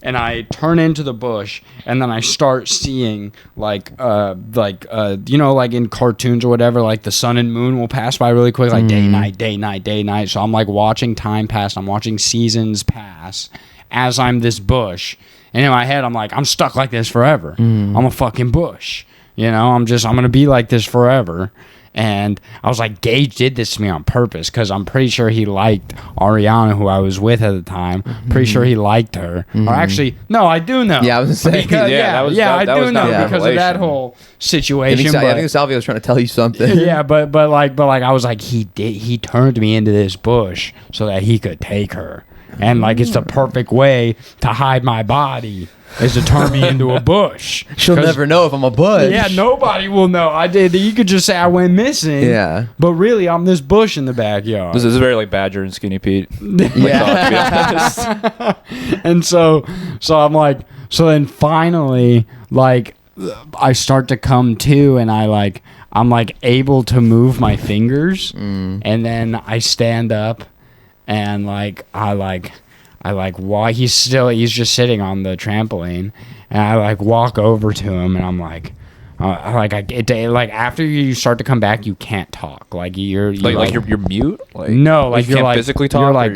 and I turn into the bush, and then I start seeing like you know, like in cartoons or whatever, like the sun and moon will pass by really quick, like day, night, day, night, day, night. So I'm like watching time pass, I'm watching seasons pass as I'm this bush, And in my head, I'm like, I'm stuck like this forever. I'm a fucking bush. You know, I'm going to be like this forever. And I was like, Gage did this to me on purpose because I'm pretty sure he liked Ariana, who I was with at the time. Pretty sure he liked her. Or actually, no, I do know. Yeah, I was saying. Because, I do know not because of that whole situation. I think Salvia was trying to tell you something. Yeah, but I was like, he turned me into this bush so that he could take her. And like, it's the perfect way to hide my body. Is to turn me into a bush. She'll never know if I'm a bush. Yeah, nobody will know. I did. You could just say I went missing. Yeah. But really, I'm this bush in the backyard. This is very like Badger and Skinny Pete. Yeah. And so I'm like, so then finally, like, I start to come to, and I'm like able to move my fingers, and then I stand up, and while he's just sitting on the trampoline, and I like walk over to him, and I'm like, after you start to come back, you can't talk. Like you're mute. Like, no, like you can't physically talk. You're like,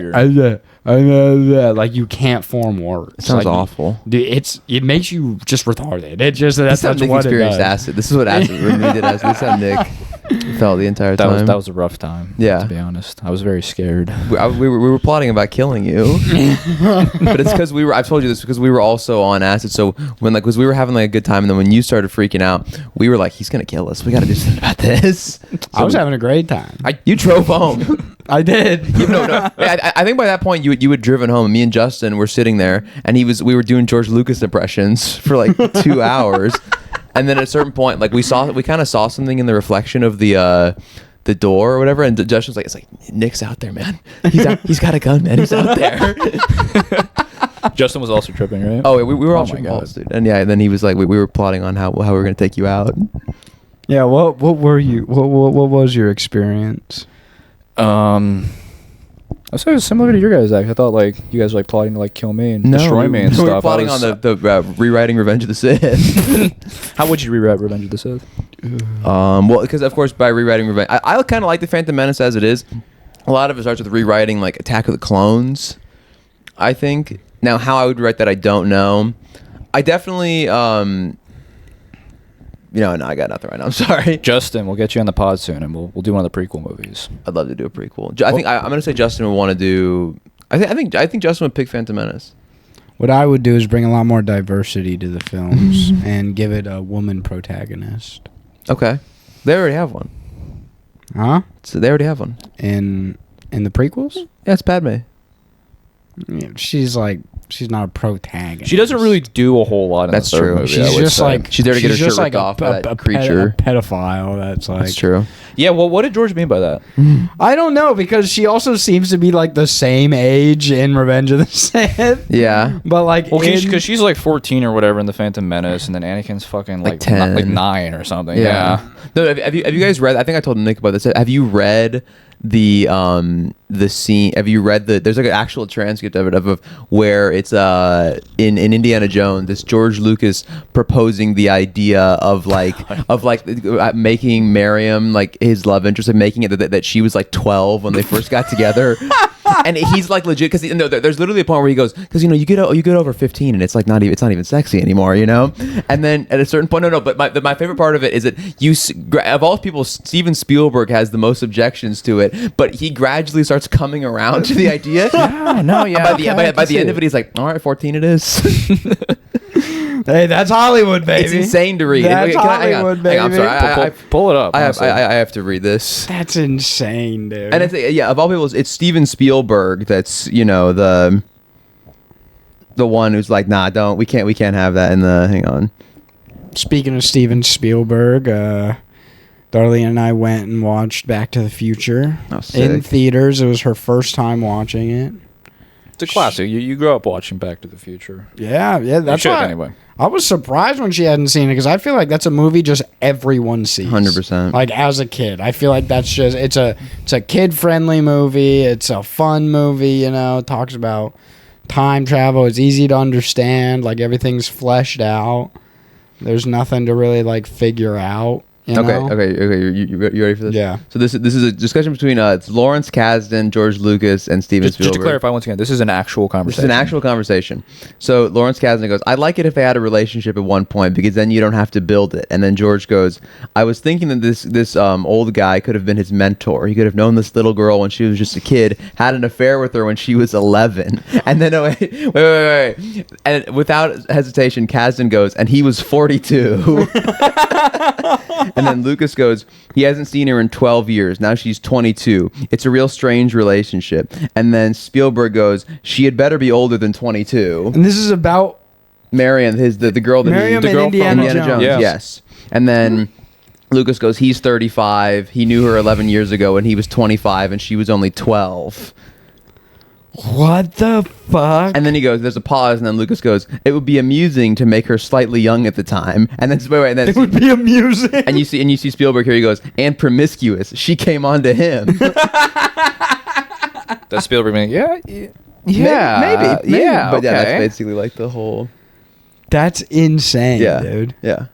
like you can't form words. It sounds like, awful. Dude, it makes you just retarded. It just that's what Nick Nick what experienced it does. acid. This is what acid when we did acid. This is how Nick felt the entire time. That was a rough time. Yeah. To be honest, I was very scared. We were plotting about killing you, but it's because I've told you this because we were also on acid. So when because we were having like a good time, and then when you started freaking out, we were like, he's gonna kill us. We got to do something about this. I was having a great time. You drove home. I did. No. I think by that point you had driven home. Me and Justin were sitting there, and we were doing George Lucas impressions for like 2 hours. And then at a certain point, like we kind of saw something in the reflection of the door or whatever, and Justin was like, "It's like Nick's out there, man. He's got a gun, man. He's out there." Justin was also tripping, right? Oh, we were all my tripping God. balls, dude. And yeah, then he was like, we were plotting on how we were gonna take you out. Yeah. What were you? What was your experience? I was sort of similar to your guys. I thought like you guys were like plotting to like kill me and destroy me and stuff. We were plotting on the rewriting Revenge of the Sith. How would you rewrite Revenge of the Sith? Well, because of course by rewriting Revenge, I kind of like the Phantom Menace as it is. A lot of it starts with rewriting like Attack of the Clones, I think. Now, how I would write that, I don't know. I definitely, no, I got nothing right now. I'm sorry. Justin, we'll get you on the pod soon, and we'll do one of the prequel movies. I'd love to do a prequel. I think I'm gonna say Justin would want to do. I think Justin would pick Phantom Menace. What I would do is bring a lot more diversity to the films and give it a woman protagonist. Okay, they already have one. Huh? So they already have one. In the prequels? Yeah, it's Padme. Yeah, she's not a protagonist. She doesn't really do a whole lot in That's the third true. movie. She's just like she's there to get her she's shirt just ripped like off by that a creature. pedophile. That's like That's true. Yeah, well, what did George mean by that? I don't know because she also seems to be like the same age in Revenge of the Sith. Yeah. But like, Well, because she's like 14 or whatever in the Phantom Menace, and then Anakin's fucking like 10. like 9 or something. Yeah. No, have you guys read? I think I told Nick about this. Have you read the scene? Have you read there's like an actual transcript of it of where it's in Indiana Jones, it's George Lucas proposing the idea of making Miriam like his love interest, and making it that she was like 12 when they first got together. And he's like legit because there's literally a point where he goes, because you get over 15 and it's like it's not even sexy anymore, and then at a certain point, but my favorite part of it is that of all people, Steven Spielberg has the most objections to it, but he gradually starts coming around to the idea. By the end of it, he's like, all right, 14 it is. Hey, that's Hollywood, baby. It's insane to read. That's Hollywood, baby. I'm sorry. Pull it up. I have to read this. That's insane, dude. And it's of all people, it's Steven Spielberg that's the one who's like, nah, we can't have that in the. Hang on. Speaking of Steven Spielberg, Darlene and I went and watched Back to the Future in theaters. It was her first time watching it. It's a classic. You grew up watching Back to the Future. Yeah, that's why. Anyway, I was surprised when she hadn't seen it because I feel like that's a movie just everyone sees. 100%. Like as a kid, I feel like that's just it's a kid friendly movie. It's a fun movie. It talks about time travel. It's easy to understand. Like everything's fleshed out. There's nothing to really like figure out. You know? Okay. You ready for this? Yeah. So this is a discussion between it's Lawrence Kasdan, George Lucas, and Steven Spielberg. Just to clarify once again, this is an actual conversation. This is an actual conversation. So Lawrence Kasdan goes, "I'd like it if they had a relationship at one point because then you don't have to build it." And then George goes, "I was thinking that this old guy could have been his mentor. He could have known this little girl when she was just a kid, had an affair with her when she was 11." And then wait. And without hesitation, Kasdan goes, "And he was 42." And then Lucas goes, "He hasn't seen her in 12 years. Now she's 22. It's a real strange relationship." And then Spielberg goes, "She had better be older than 22." And this is about Marion, the girl that Miriam the and girl Indiana from Indiana Jones. Jones. Yes. And then Lucas goes, "He's 35. He knew her 11 years ago and he was 25 and she was only 12." what the fuck? And then he goes, there's a pause, and then Lucas goes, "It would be amusing to make her slightly young at the time." And then wait, and then it would be amusing. and you see Spielberg here. He goes, "And promiscuous. She came on to him." That's Spielberg being, maybe. yeah, But yeah, okay. that's basically like the whole. That's insane, Yeah, dude. Yeah.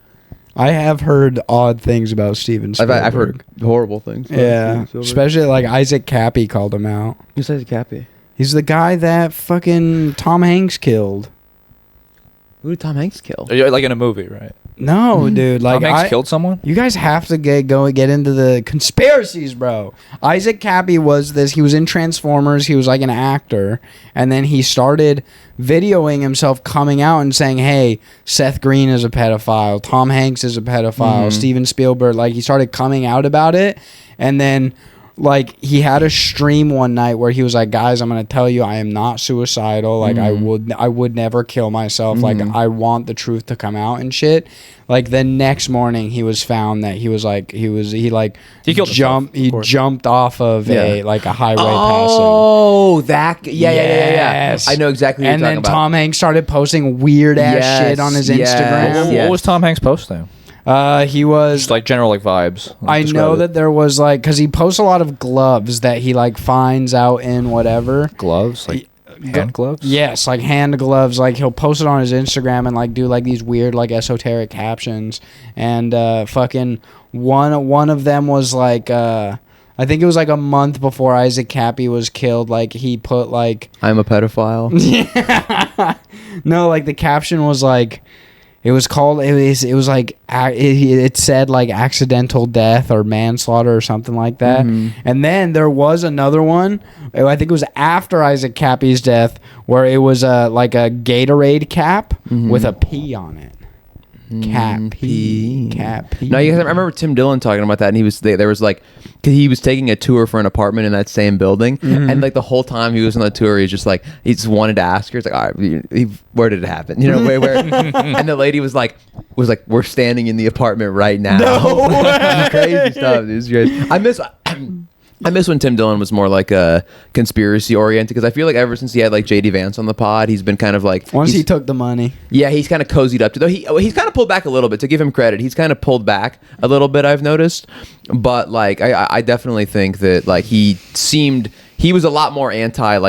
I have heard odd things about Steven Spielberg. I've heard horrible things. About Yeah, Steven Spielberg. especially like Isaac Cappy called him out. Who says Cappy? He's the guy that fucking Tom Hanks killed. Who did Tom Hanks kill? Like in a movie, right? No, dude. Like Tom Hanks killed someone? You guys have to get into the conspiracies, bro. Isaac Cappy was this. He was in Transformers. He was like an actor, and then he started videoing himself coming out and saying, "Hey, Seth Green is a pedophile. Tom Hanks is a pedophile. Steven Spielberg." Like he started coming out about it, and then like he had a stream one night where he was like, "Guys, I'm gonna tell you, I am not suicidal. Like I would never kill myself. Like I want the truth to come out and shit." Like the next morning, he was found that he killed jumped off of a highway passing. Oh, that. Yeah. Yes. I know exactly what And you're then talking about. Tom Hanks started posting weird ass shit on his yes, Instagram. yes. What was Tom Hanks posting? He was Just like general like vibes. I know that there was like, because he posts a lot of gloves that he like finds out in whatever. Gloves, like hand gloves. Yes, like hand gloves. Like he'll post it on his Instagram and like do like these weird like esoteric captions. And fucking one of them was like I think it was like a month before Isaac Cappy was killed. Like he put like I'm a pedophile. yeah. No, like the caption was like. It was like it said like accidental death or manslaughter or something like that. And then there was another one. I think it was after Isaac Cappy's death where it was like a Gatorade cap with a P on it. Cap P. No, I remember Tim Dillon talking about that, and he was there was like, cause he was taking a tour for an apartment in that same building, and like the whole time he was on the tour, he just wanted to ask her, he's like, "All right, where did it happen? You know, where?" And the lady was like, "We're standing in the apartment right now." No way. Crazy stuff. It was crazy. I miss when Tim Dillon was more like a conspiracy oriented, because I feel like ever since he had like JD Vance on the pod, he's been kind of like Once he took the money. Yeah, he's kind of cozied up to, though he's kind of pulled back a little bit. To give him credit, he's kind of pulled back a little bit, I've noticed. But like I definitely think that like he was a lot more anti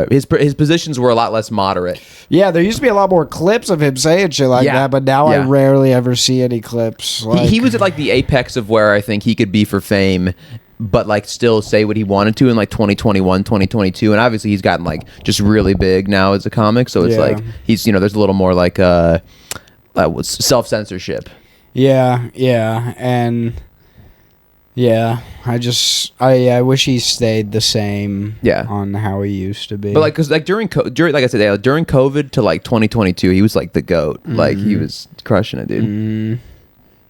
his positions were a lot less moderate. Yeah, there used to be a lot more clips of him saying shit like that, but now I rarely ever see any clips. Like, he was at like the apex of where I think he could be for fame, but like still say what he wanted to in like 2021, 2022. And obviously he's gotten like just really big now as a comic. So it's like he's, there's a little more like self-censorship. Yeah. And yeah, I wish he stayed the same on how he used to be. But like, cause like during like I said, during COVID to like 2022, he was like the GOAT. Like he was crushing it, dude.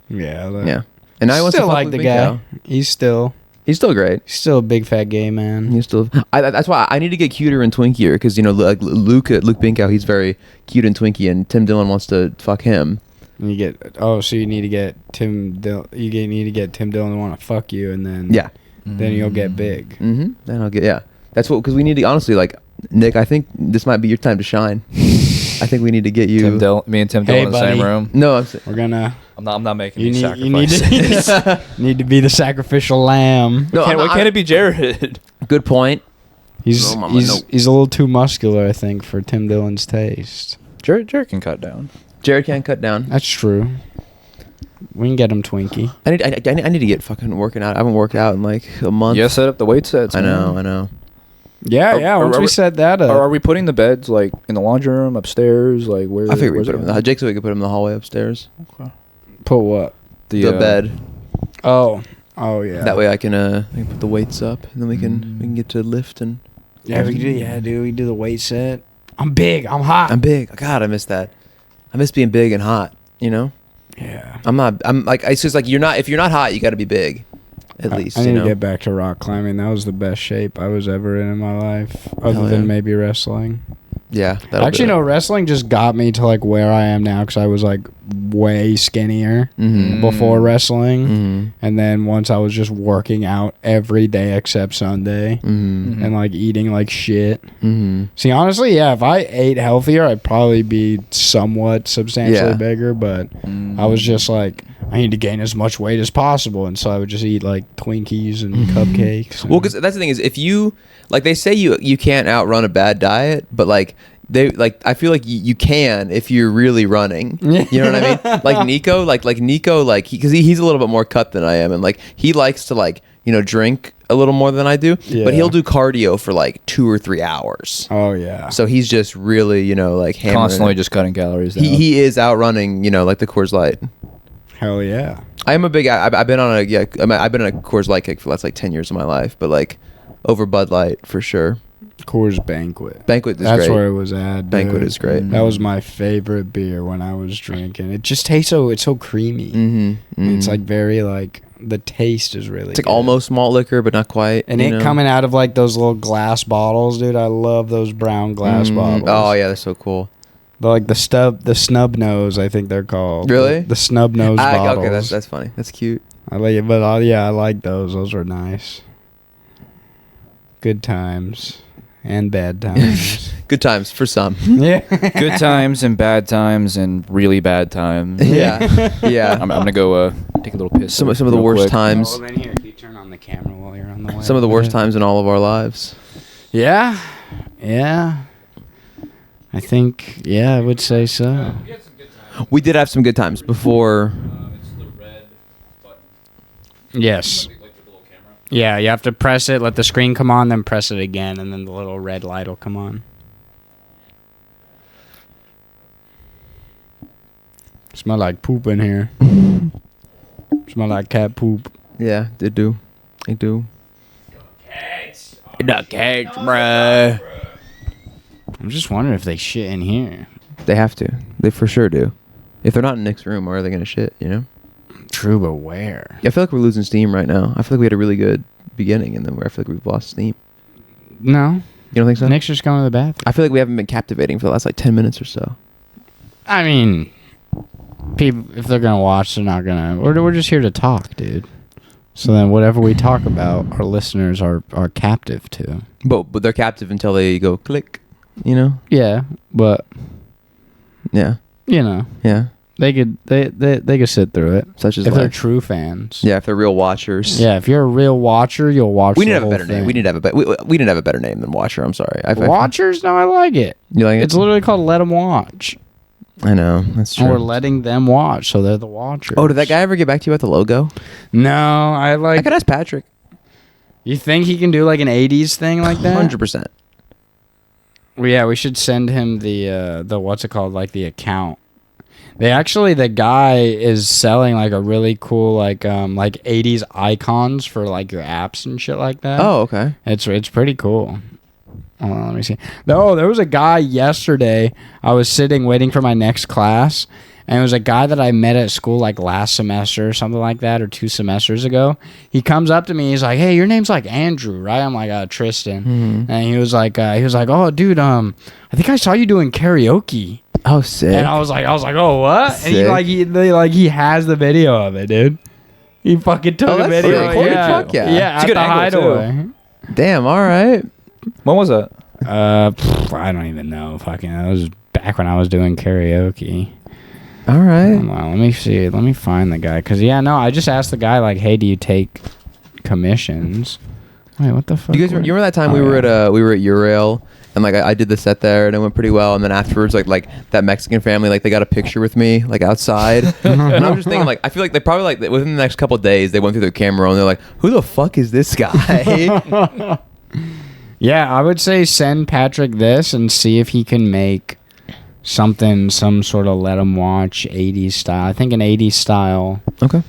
Yeah. And I still like the guy. He's still great. He's still a big fat gay man. He's still. That's why I need to get cuter and twinkier, because like Luke Binkow, he's very cute and twinky, and Tim Dillon wants to fuck him. And you need to get Tim Dillon. Need to get Tim Dillon to want to fuck you, and then then you'll get big. Then I'll get That's what, because we need to honestly, like, Nick, I think this might be your time to shine. I think we need to get you. Me and Tim Dillon in the same room. No, we're gonna. I'm not making you these need, sacrifices. you need to be the sacrificial lamb. No, why can't it be Jared? Good point. He's a little too muscular, I think, for Tim Dillon's taste. Jared can cut down. Jared can't cut down. That's true. We can get him Twinkie. I need to get fucking working out. I haven't worked out in like a month. Yeah, set up the weight sets. I man. know. Yeah. Once we set that up. Or are we putting the beds like in the laundry room upstairs? Like where? I figured we where's put it him. Jake said we could put him in the hallway upstairs. Okay. Put what? The bed. Oh yeah. That way I can put the weights up, and then we can get to lift and. Yeah, we do. Yeah, dude. We do the weight set. I'm big. I'm hot. I'm big. God, I miss that. I miss being big and hot. You know. Yeah. I'm like it's just like you're not. If you're not hot, you got to be big. At least. I need you know? to get back to rock climbing. That was the best shape I was ever in my life, other than maybe wrestling. Yeah. Actually, no, wrestling just got me to like where I am now because I was like way skinnier before wrestling, and then once I was just working out every day except Sunday, and like eating like shit. See, honestly, yeah, if I ate healthier, I'd probably be somewhat substantially bigger. But I was just like, I need to gain as much weight as possible, and so I would just eat like Twinkies and cupcakes. Well, because that's the thing is, if you like, they say you can't outrun a bad diet, but like. I feel like you can if you're really running. You know what I mean? Like Nico, because he's a little bit more cut than I am, and like he likes to like drink a little more than I do, but he'll do cardio for like 2 or 3 hours. Oh yeah. So he's just really like constantly just cutting calories down. He is outrunning like the Coors Light. Hell yeah. I am a big. I've been on a I've been on a Coors Light kick for the last like 10 years of my life, but like over Bud Light for sure. Coors Banquet. Banquet is That's great. where it was at. Dude. Banquet is great. That was my favorite beer when I was drinking. It just tastes it's so creamy. It's like very like the taste is really. It's like good. almost malt liquor, but not quite. And it coming out of like those little glass bottles, dude. I love those brown glass bottles. Oh yeah, they're so cool. Like the snub nose, I think they're called. Really? The snub nose bottles. Okay, that's funny. That's cute. I like it, but I like those. Those were nice. Good times. And bad times. Good times for some. Yeah. Good times and bad times and really bad times. Yeah. I'm gonna go take a little piss. Some of the worst times. Oh, then here, can you turn on the camera while you're on the way? Some of the worst times in all of our lives. Yeah. I think, I would say so. We did have some good times before. It's the red button. Yes. Yeah, you have to press it, let the screen come on, then press it again, and then the little red light will come on. Smell like poop in here. Smell like cat poop. Yeah, they do. They do. The cats, bruh. I'm just wondering if they shit in here. They have to. They for sure do. If they're not in Nick's room, where are they going to shit, True, but where? I feel like we're losing steam right now. I feel like we had a really good beginning, and then I feel like we've lost steam. No. You don't think so? Nick's just going to the bathroom. I feel like we haven't been captivating for the last like 10 minutes or so. I mean, people, if they're going to watch, they're not going to. We're just here to talk, dude. So then whatever we talk about, our listeners are captive to. But they're captive until they go click, Yeah, but... Yeah. Yeah. They could sit through it. Such as if life. they're true fans. Yeah, if they're real watchers. Yeah, if you're a real watcher, you'll watch. We need to have a whole better thing. name. We need to have a better name than Watcher. I'm sorry. Watchers? No, I like it. You like it? It's literally called Let Them Watch. I know, that's true. And we're letting them watch, so they're the watchers. Oh, did that guy ever get back to you about the logo? No, I could ask Patrick. You think he can do like an '80s thing like that? 100%. Well, yeah, we should send him the what's it called, like the account. The guy is selling like a really cool like 80s icons for like your apps and shit like that. Oh, okay. It's pretty cool. Hold on, let me see. No, there was a guy yesterday. I was sitting waiting for my next class, and it was a guy that I met at school like last semester or something like that, or 2 semesters ago. He comes up to me. He's like, "Hey, your name's like Andrew, right?" I'm like, Tristan. And he was like, "Oh, dude, I think I saw you doing karaoke." Oh, sick. And I was like, "Oh, what?" Sick. And he has the video of it, dude. He fucking took a video. Fuck yeah. Yeah, at the Hideaway. Damn. All right. When was that? I don't even know. Fucking, that was back when I was doing karaoke. All right. Hold on, let me see. Let me find the guy. I just asked the guy like, "Hey, do you take commissions?" Wait, what the fuck? You remember that time we were at Urail and like I did the set there and it went pretty well, and then afterwards like that Mexican family, like they got a picture with me like outside, and I'm just thinking like I feel like they probably like within the next couple of days they went through their camera roll and they're like, who the fuck is this guy? Yeah, I would say send Patrick this and see if he can make some sort of let him watch 80s style. I think an 80s style Okay.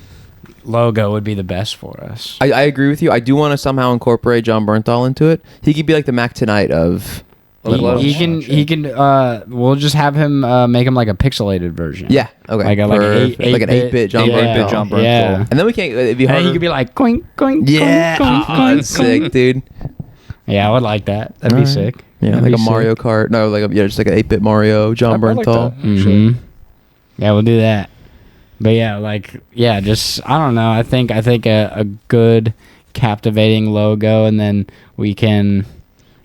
logo would be the best for us. I agree with you. I do want to somehow incorporate John Bernthal into it. He could be like the Mac Tonight of. He can. We'll just have him make him like a pixelated version. Yeah. Okay. Like an 8-bit John Bernthal. John Bernthal. Yeah. And then we can't. It'd be And harder. he could be like coink coink. Yeah. Coink, Oh, coink, that's sick, dude. Yeah, I would like that. That'd be Alright. sick. Yeah, That'd like be a Mario Kart. No, like just like an 8-bit Mario. John I like Bernthal. that, actually. Mm-hmm. Yeah, we'll do that. But yeah, just I don't know. I think a good captivating logo, and then we can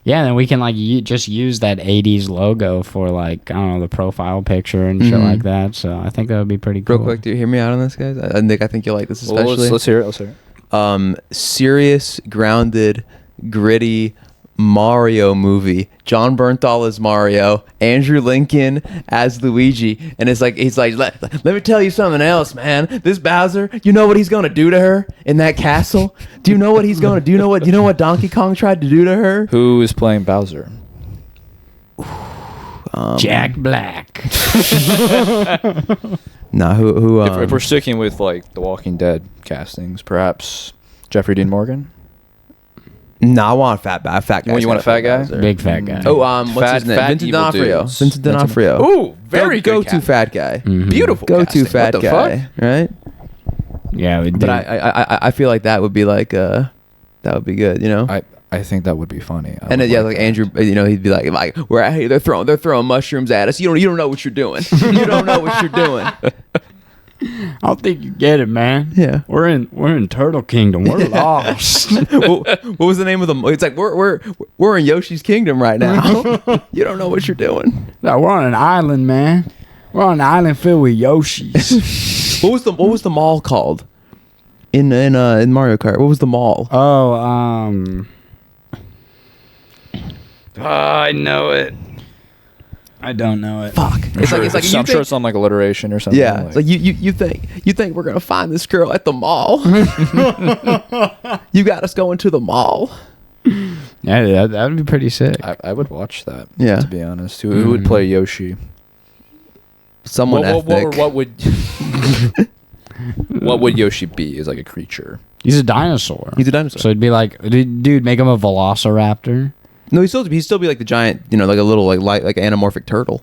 like just use that 80s logo for like I don't know the profile picture and shit like that. So I think that would be pretty cool. Real quick, do you hear me out on this, guys? Nick, I think you'll like this Well, especially. let's hear it. Serious, grounded, gritty Mario movie. John Bernthal as Mario, Andrew Lincoln as Luigi, and he's like, let me tell you something else, man. This Bowser, you know what he's gonna do to her in that castle? Do you know what he's gonna? Do you know what Donkey Kong tried to do to her? Who is playing Bowser? Jack Black. Nah, who? If we're sticking with like the Walking Dead castings, perhaps Jeffrey Dean Morgan. Nah, I want a fat guy. You want a fat guy? Bowser. Big fat guy. Oh, what's his name? fat Vincent evil D'Onofrio. dudes. Vincent D'Onofrio. Ooh, very go good to casting. fat guy. Mhm. Beautiful. Go to casting. fat What the guy. fuck? Right. Yeah, we do. But I feel like that would be like that would be good, you know. I think that would be funny. And then, yeah, like Andrew, you know, he'd be like we're out here, they're throwing mushrooms at us. You don't know what you're doing. You don't know what you're doing. I don't think you get it, man. Yeah. We're in Turtle Kingdom. We're lost. What was the name of the? It's like we're in Yoshi's Kingdom right now. You don't know what you're doing. No, we're on an island, man. We're on an island filled with Yoshis. What was the mall called? In Mario Kart, what was the mall? Oh, I know it. I don't know it. Fuck. It's like I'm sure it's on like alliteration or something. yeah. It's like you think we're gonna find this girl at the mall? You got us going to the mall. Yeah, that would be pretty sick. I would watch that. Yeah. To be honest, who would play Yoshi? Someone ethnic. What would what would Yoshi be? Is like a creature. He's a dinosaur. He's a dinosaur. So it'd be like, dude, make him a velociraptor. No, he'd still be like the giant, you know, like a little like anamorphic turtle.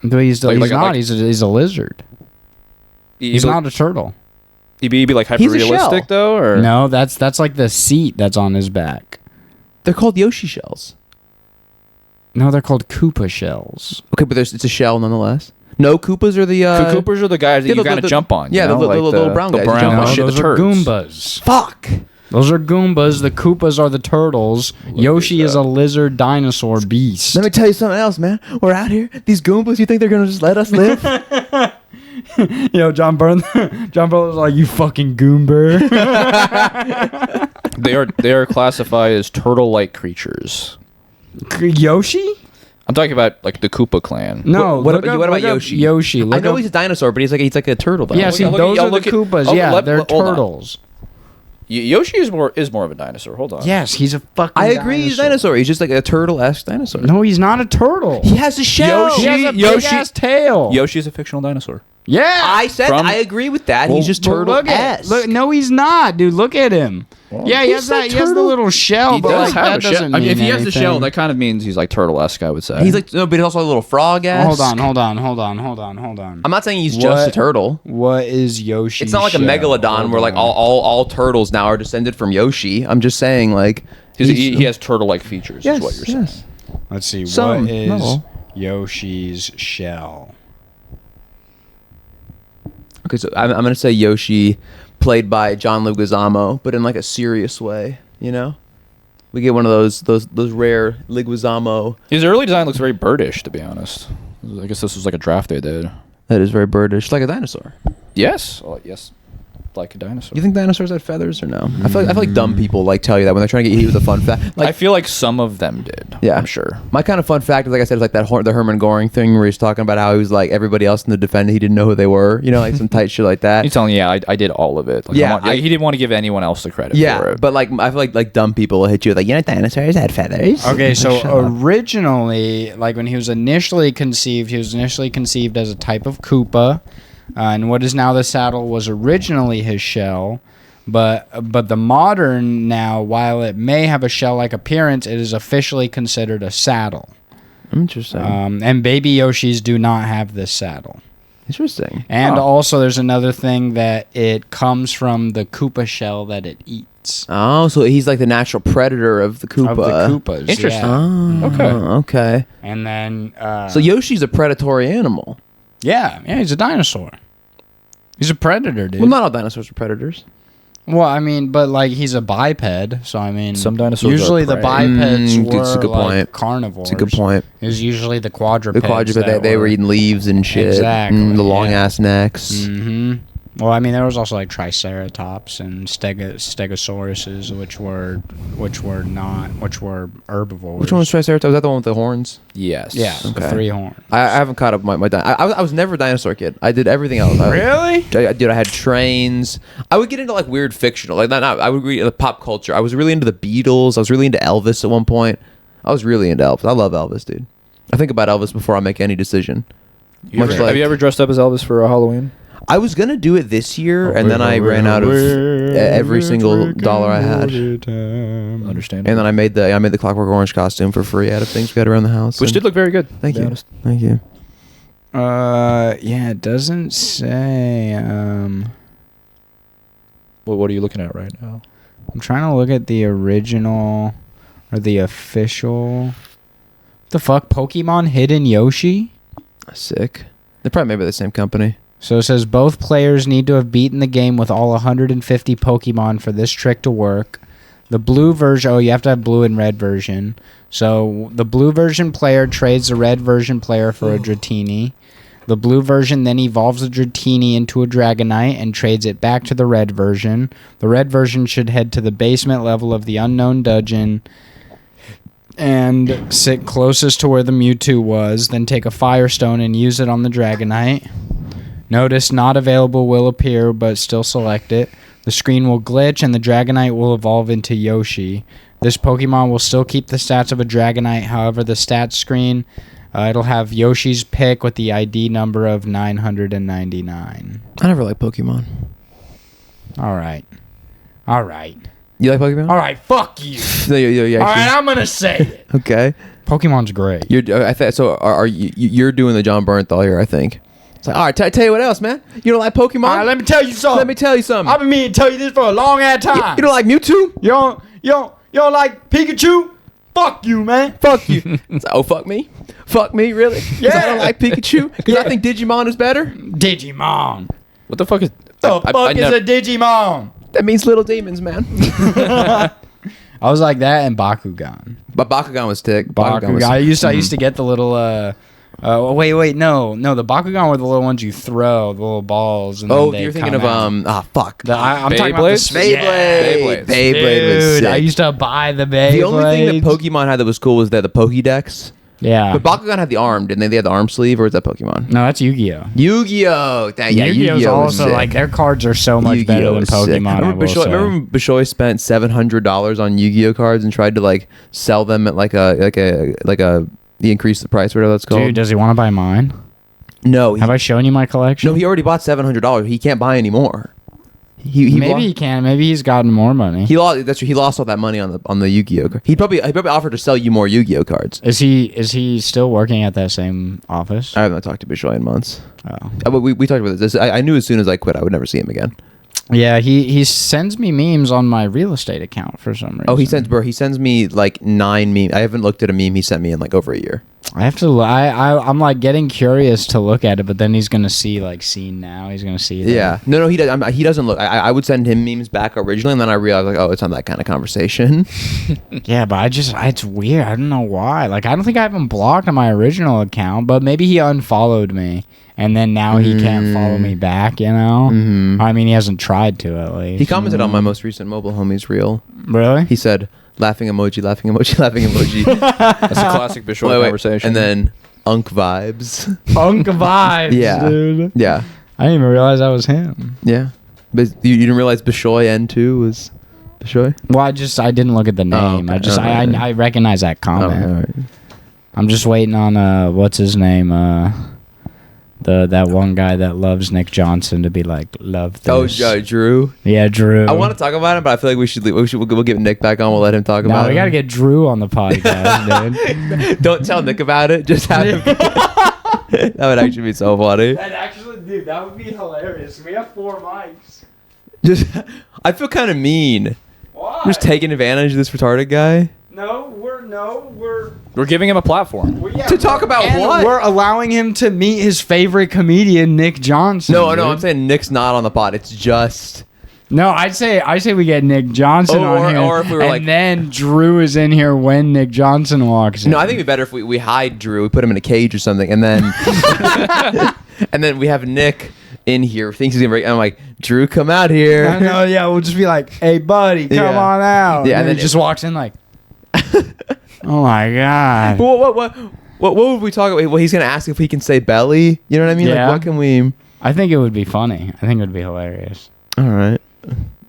But he's Like- not. like- He's a lizard. He's not a turtle. He'd be like hyper He's a shell. realistic though, or No, that's like the seat that's on his back. They're called Yoshi shells. No, they're called Koopa shells. Okay, but it's a shell nonetheless. No, Koopas are the Coopers are the guys that yeah, you the- gotta the- jump on. yeah, you know? the Like little brown guys you jump No, on. shit, those the are turds. Goombas. Fuck. Those are Goombas. The Koopas are the turtles. Yoshi is a lizard dinosaur beast. Let me tell you something else, man. We're out here. These Goombas, you think they're gonna just let us live? Yo, John Bernthal was like, you fucking Goomber. They are classified as turtle-like creatures. Yoshi? I'm talking about like the Koopa clan. No. What look about up Yoshi? Yoshi. I Look know up- he's a dinosaur, but he's like a turtle. Though. Yeah, see, Look at- those y'all are the look at- Koopas. oh, Yeah, they're hold on. turtles. Yoshi is more of a dinosaur. Hold on. Yes, he's a fucking I agree. He's a dinosaur. He's just like a turtle-esque dinosaur. No, he's not a turtle. He has a shell. He has a Yoshi- big-ass tail. Yoshi is a fictional dinosaur. Yeah. I said From- I agree with that. He's just But look at turtle-esque. no, he's not, dude. Look at him. Yeah, he He has said that. He has the turtle. little shell, He but does like, have that a shell. doesn't I mean, if he mean has the shell, anything. that kind of means he's like turtle-esque, I would say. He's like no, but he's also a little frog-esque. Hold on. I'm not saying he's just a What? turtle. What is Yoshi? It's not like a megalodon where like all turtles now are descended from Yoshi. I'm just saying like he has turtle-like features. yes, Is what you're saying. yes. Let's see. Some, what is not all. Yoshi's shell? Okay, so I'm gonna say Yoshi, played by John Leguizamo, but in like a serious way. You know, we get one of those rare Leguizamo. His early design looks very birdish, to be honest. I guess this was like a draft they did. That is very birdish, like a dinosaur. Yes. Oh, yes. like a dinosaur. You think dinosaurs had feathers or no? I feel like dumb people like tell you that when they're trying to get heat with a fun fact. Like, I feel like some of them did. Yeah, I'm sure. My kind of fun fact is, like I said, is like the Herman Goring thing where he's talking about how he was like everybody else in the defendant, he didn't know who they were. You know, like some tight shit like that. He's telling you, yeah, I did all of it. Like, Yeah, he didn't want to give anyone else the credit for it. but like I feel like dumb people will hit you with like, you know, dinosaurs had feathers. Okay, so Shut up. originally, like when he was initially conceived as a type of Koopa, and what is now the saddle was originally his shell. But the modern now, while it may have a shell-like appearance, it is officially considered a saddle. Interesting. And baby Yoshis do not have this saddle. Interesting. And also, there's another thing that it comes from the Koopa shell that it eats. Oh, so he's like the natural predator of the Koopa. Of the Koopas. Interesting. Yeah. Okay. And then... So Yoshi's a predatory animal. yeah, he's a dinosaur. He's a predator, dude. Well, not all dinosaurs are predators. Well, I mean, but like he's a biped, so I mean, Some dinosaurs usually are the prey. bipeds That's were a good like point. carnivores. That's a good point. It was usually the quadrupeds. The quadruped, they were eating leaves and shit. Exactly, The long yeah. ass necks. Mm-hmm. Well, I mean, there was also like Triceratops and Stegosauruses, which were herbivores. Which one was Triceratops? Was that the one with the horns? Yes. Yeah, the Okay. 3 horn. I haven't caught up my I was never a dinosaur kid. I did everything else. Really? Dude, I had trains. I would get into like weird fictional, like not I would read the pop culture. I was really into the Beatles. I was really into Elvis at one point. I was really into Elvis. I love Elvis, dude. I think about Elvis before I make any decision. Have you ever dressed up as Elvis for a Halloween? I was gonna do it this year, and then I ran out of every single dollar I had. Understand. And then I made the Clockwork Orange costume for free out of things we had around the house. Which and- did look very good. Thank to be you. honest. Thank you. Yeah, it doesn't say. Well, what are you looking at right now? I'm trying to look at the original or the official. The fuck, Pokemon Hidden Yoshi? Sick. They're probably maybe the same company. So it says both players need to have beaten the game with all 150 Pokemon for this trick to work. The blue version, you have to have blue and red version. So the blue version player trades the red version player for a Dratini. The blue version then evolves the Dratini into a Dragonite and trades it back to the red version. The red version should head to the basement level of the unknown dungeon and sit closest to where the Mewtwo was, then take a Firestone and use it on the Dragonite. Notice not available will appear, but still select it. The screen will glitch and the Dragonite will evolve into Yoshi. This Pokemon will still keep the stats of a Dragonite, however the stats screen, it'll have Yoshi's pick with the ID number of 999. I never liked Pokemon. Alright. You like Pokemon? Alright, fuck you. No, you Alright, actually- I'm gonna say it. Okay. Pokemon's great. So are you? You're doing the John Bernthal here, I think. It's like, all right, tell you what else, man. You don't like Pokemon? Alright, let me tell you something. Let me tell you something. I've been meaning to tell you this for a long ass time. You don't like Mewtwo? You don't like Pikachu? Fuck you, man. Fuck you. It's like, oh, fuck me? Fuck me, really? Because I don't Yeah. like Pikachu? Because I Yeah. think Digimon is better? Digimon. What the fuck is... The fuck is a Digimon? That means little demons, man. I was like that and Bakugan. But Bakugan was tick. Bakugan. I used to get the little no. The Bakugan were the little ones you throw, the little balls. And Oh, then they you're thinking come of out. fuck. I'm talking about the Beyblades? Beyblade. Beyblades. Beyblade was Dude, I sick. used to buy the Beyblades. The only thing that Pokemon had that was cool was that the Pokédex. Yeah. But Bakugan had the arm, didn't they? They had the arm sleeve, or is that Pokemon? No, that's Yu-Gi-Oh. Yu-Gi-Oh! Yu-Gi-Oh's Yu-Gi-Oh! was also sick. like their cards are so much better Yu-Gi-Oh! than was sick. Pokemon. I will say. Remember when Bishoy spent $700 on Yu-Gi-Oh cards and tried to like sell them at he increased the price, whatever that's called. Dude, does he want to buy mine? No, Have I shown you my collection? no, he already bought $700. He can't buy anymore. He Maybe he can. Maybe he's gotten more money. He lost. That's true. He lost all that money on the Yu-Gi-Oh card. He probably offered to sell you more Yu-Gi-Oh cards. Is he still working at that same office? I haven't talked to Bishoy in months. Oh. But we talked about this. I knew as soon as I quit, I would never see him again. Yeah, he sends me memes on my real estate account for some reason. Oh, he sends me like 9 memes. I haven't looked at a meme he sent me in like over a year. I have to. I'm like getting curious to look at it, but then he's gonna see like Scene Now. He's gonna see. Yeah. No, he does. He doesn't look. I would send him memes back originally, and then I realized like, oh, it's not that kind of conversation. Yeah, but it's weird. I don't know why. Like, I don't think I have him blocked on my original account, but maybe he unfollowed me, and then now he can't follow me back. You know. Mm-hmm. I mean, he hasn't tried to at least. He commented on my most recent Mobile Homies reel. Really? He said, "Laughing emoji, laughing emoji, laughing emoji." That's a classic Bishoy conversation. And then Unk vibes. Unk vibes. Yeah. Dude. Yeah. I didn't even realize that was him. Yeah. But you didn't realize Bishoy N2 was Bishoy? Well, I didn't look at the name. Oh, okay. I recognize that comment. All right. I'm just waiting on what's his name? That one guy that loves Nick Johnson to be like, love this. Oh, Drew. Yeah, Drew. I want to talk about it, but I feel like we'll get Nick back on. We'll let him talk about it. No, we gotta get Drew on the podcast, dude. Don't tell Nick about it. Just have him. That would actually be so funny. Dude, that would be hilarious. We have 4 mics. I feel kind of mean. Why? We're just taking advantage of this retarded guy. We're giving him a platform. To talk about what? We're allowing him to meet his favorite comedian, Nick Johnson. No, dude. I'm saying Nick's not on the pod. It's just... No, I say we get Nick Johnson on here, or if we were and then Drew is in here when Nick Johnson walks in. No, I think it'd be better if we hide Drew, we put him in a cage or something, and then and then we have Nick in here. Thinks he's gonna break. I'm like, Drew, come out here. I know, yeah. We'll just be like, hey, buddy, come on out. Yeah, and then he just walks in like, oh my god. What would we talk about? Well, he's gonna ask if we can say belly. You know what I mean? Yeah. Like, what can we? I think it would be funny. I think it would be hilarious. All right.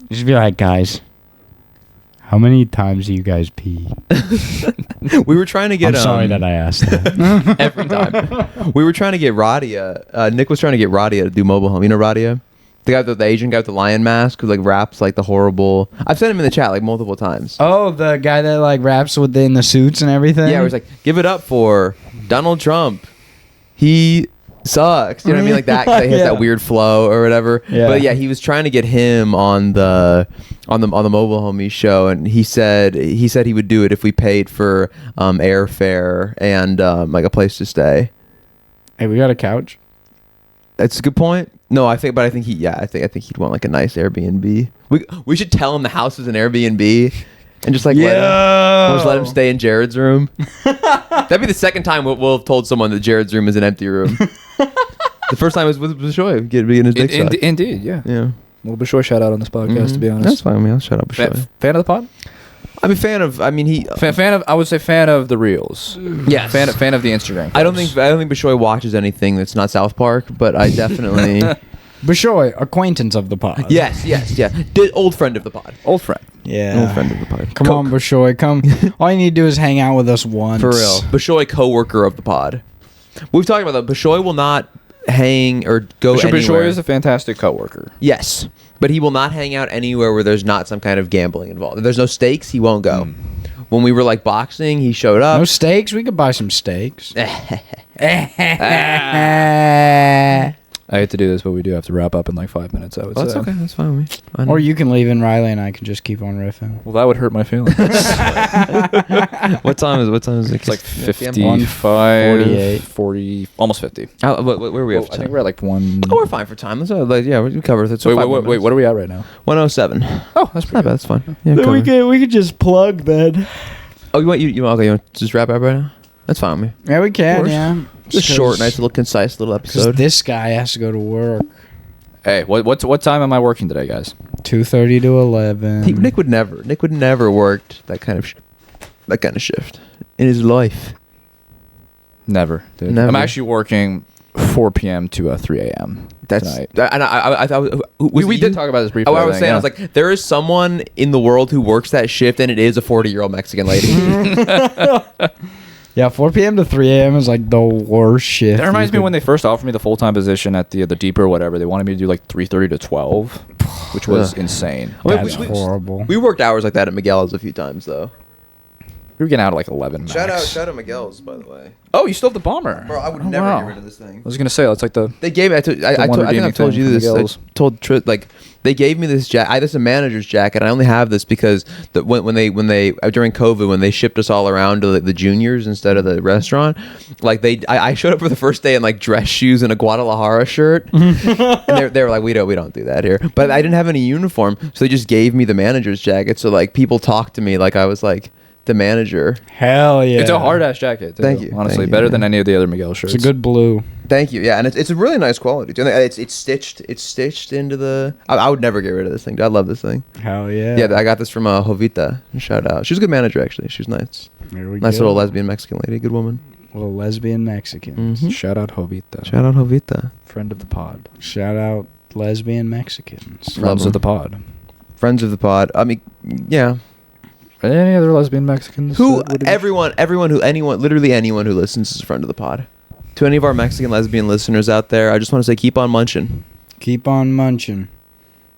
Just be like, guys, how many times do you guys pee? We were trying to get. I'm sorry that I asked that. Every time. We were trying to get Radia. Nick was trying to get Radia to do Mobile Home. You know Radia? The guy, the Asian guy with the lion mask who like raps like the horrible. I've sent him in the chat like multiple times. Oh, the guy that like raps within the suits and everything? Yeah, he was like, give it up for Donald Trump. He sucks. You know what I mean? Like that. 'Cause he has that weird flow or whatever. Yeah. But yeah, he was trying to get him on the Mobile Homies show, and he said he would do it if we paid for airfare and like a place to stay. Hey, we got a couch. That's a good point. No, I think he'd want like a nice Airbnb. We should tell him the house is an Airbnb. And just like let him stay in Jared's room. That'd be the second time we'll have told someone that Jared's room is an empty room. The first time was with Bishoy getting his dick sucked. Indeed, yeah. Yeah. Well, Bishoy shout out on this podcast, to be honest. That's fine. I mean, I'll shut up, Bishoy. Fan of the pod? I'm a fan of. I mean, I would say fan of the reels. Yeah. Fan of the Instagram. I don't think Bishoy watches anything that's not South Park, but I definitely. Bishoy, acquaintance of the pod. Yes. Old friend of the pod. Old friend. Yeah. Old friend of the pod. Come on, Bishoy, come. All you need to do is hang out with us once. For real. Bishoy, co-worker of the pod. We've talked about that. Bishoy will not hang or go anywhere. Bishoy is a fantastic coworker. Yes. But he will not hang out anywhere where there's not some kind of gambling involved. If there's no stakes, he won't go. When we were like boxing, he showed up. No steaks? We could buy some steaks. I hate to do this, but we do have to wrap up in like 5 minutes, I would say. That's okay. That's fine with me. Or you can leave and Riley and I can just keep on riffing. Well, that would hurt my feelings. What time is it? It's like 55, 48, 40, almost 50. Where are we at? I think we're at like one. Oh, we're fine for time. Let's we cover it. Wait, what are we at right now? 107. Oh, that's pretty not bad. That's fine. Yeah, we could just plug then. Oh, you want to just wrap up right now? That's fine with me. Yeah, we can. Yeah. Just short, nice little concise little episode. This guy has to go to work. Hey, what time am I working today, guys? 2:30 to 11. Nick would never worked that kind of shift in his life. Never, dude. Never. I'm actually working 4 p.m. to 3 a.m. That's tonight. And I thought we did talk about this briefly. Oh, I was saying, I was like, there is someone in the world who works that shift, and it is a 40-year-old Mexican lady. Yeah, 4 p.m. to 3 a.m. is like the worst shift. That reminds me when they first offered me the full-time position at the Deeper or whatever. They wanted me to do like 3:30 to 12, which was insane. That's horrible. We worked hours like that at Miguel's a few times, though. We were getting out at like 11 max. Shout out Miguel's, by the way. Oh, you still have the bomber. Bro, I would Oh, never wow. get rid of this thing. I was gonna say it's like the. They gave me. I think I've told you this. I told Trit, like they gave me this jacket. This is a manager's jacket. I only have this because when they during COVID when they shipped us all around to the juniors instead of the restaurant, like I showed up for the first day in like dress shoes and a Guadalajara shirt, and they were like we don't do that here. But I didn't have any uniform, so they just gave me the manager's jacket. So like people talked to me like I was like the manager. Hell yeah. It's a hard ass jacket. Too, Thank you. Honestly, Thank you, better man. than any of the other Miguel shirts. It's a good blue. Thank you. Yeah, and it's a really nice quality. Too. It's stitched. It's stitched into the. I would never get rid of this thing. Dude. I love this thing. Hell yeah. Yeah, I got this from Jovita. Shout out. She's a good manager actually. She's nice. There we Nice go. little lesbian Mexican lady. Good woman. Little lesbian Mexicans. Mhm. Shout out Jovita. Shout out Jovita. Friend of the pod. Shout out lesbian Mexicans. Friends them. of the pod. Friends of the pod. I mean, yeah. Any other lesbian Mexicans? Literally anyone who listens is a friend of the pod. To any of our Mexican lesbian listeners out there, I just want to say keep on munching. Keep on munching.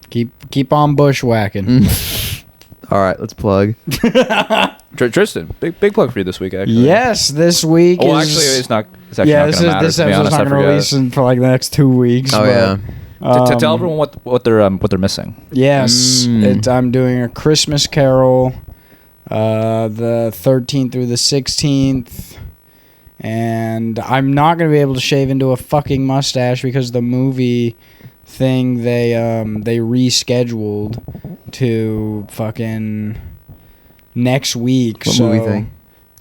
Keep on bushwhacking. All right, let's plug. Tristan, big plug for you this week, actually. Yes, this week Oh, is... actually, it's not. It's actually yeah, not this going to matter. this To be episode's honest, not I going to release forget. for like the next 2 weeks. Oh but, yeah. To tell everyone what they're missing. Yes, Mm. I'm doing a Christmas Carol, the 13th through the 16th, and I'm not gonna be able to shave into a fucking mustache because the movie thing they rescheduled to fucking next week. What so, movie thing?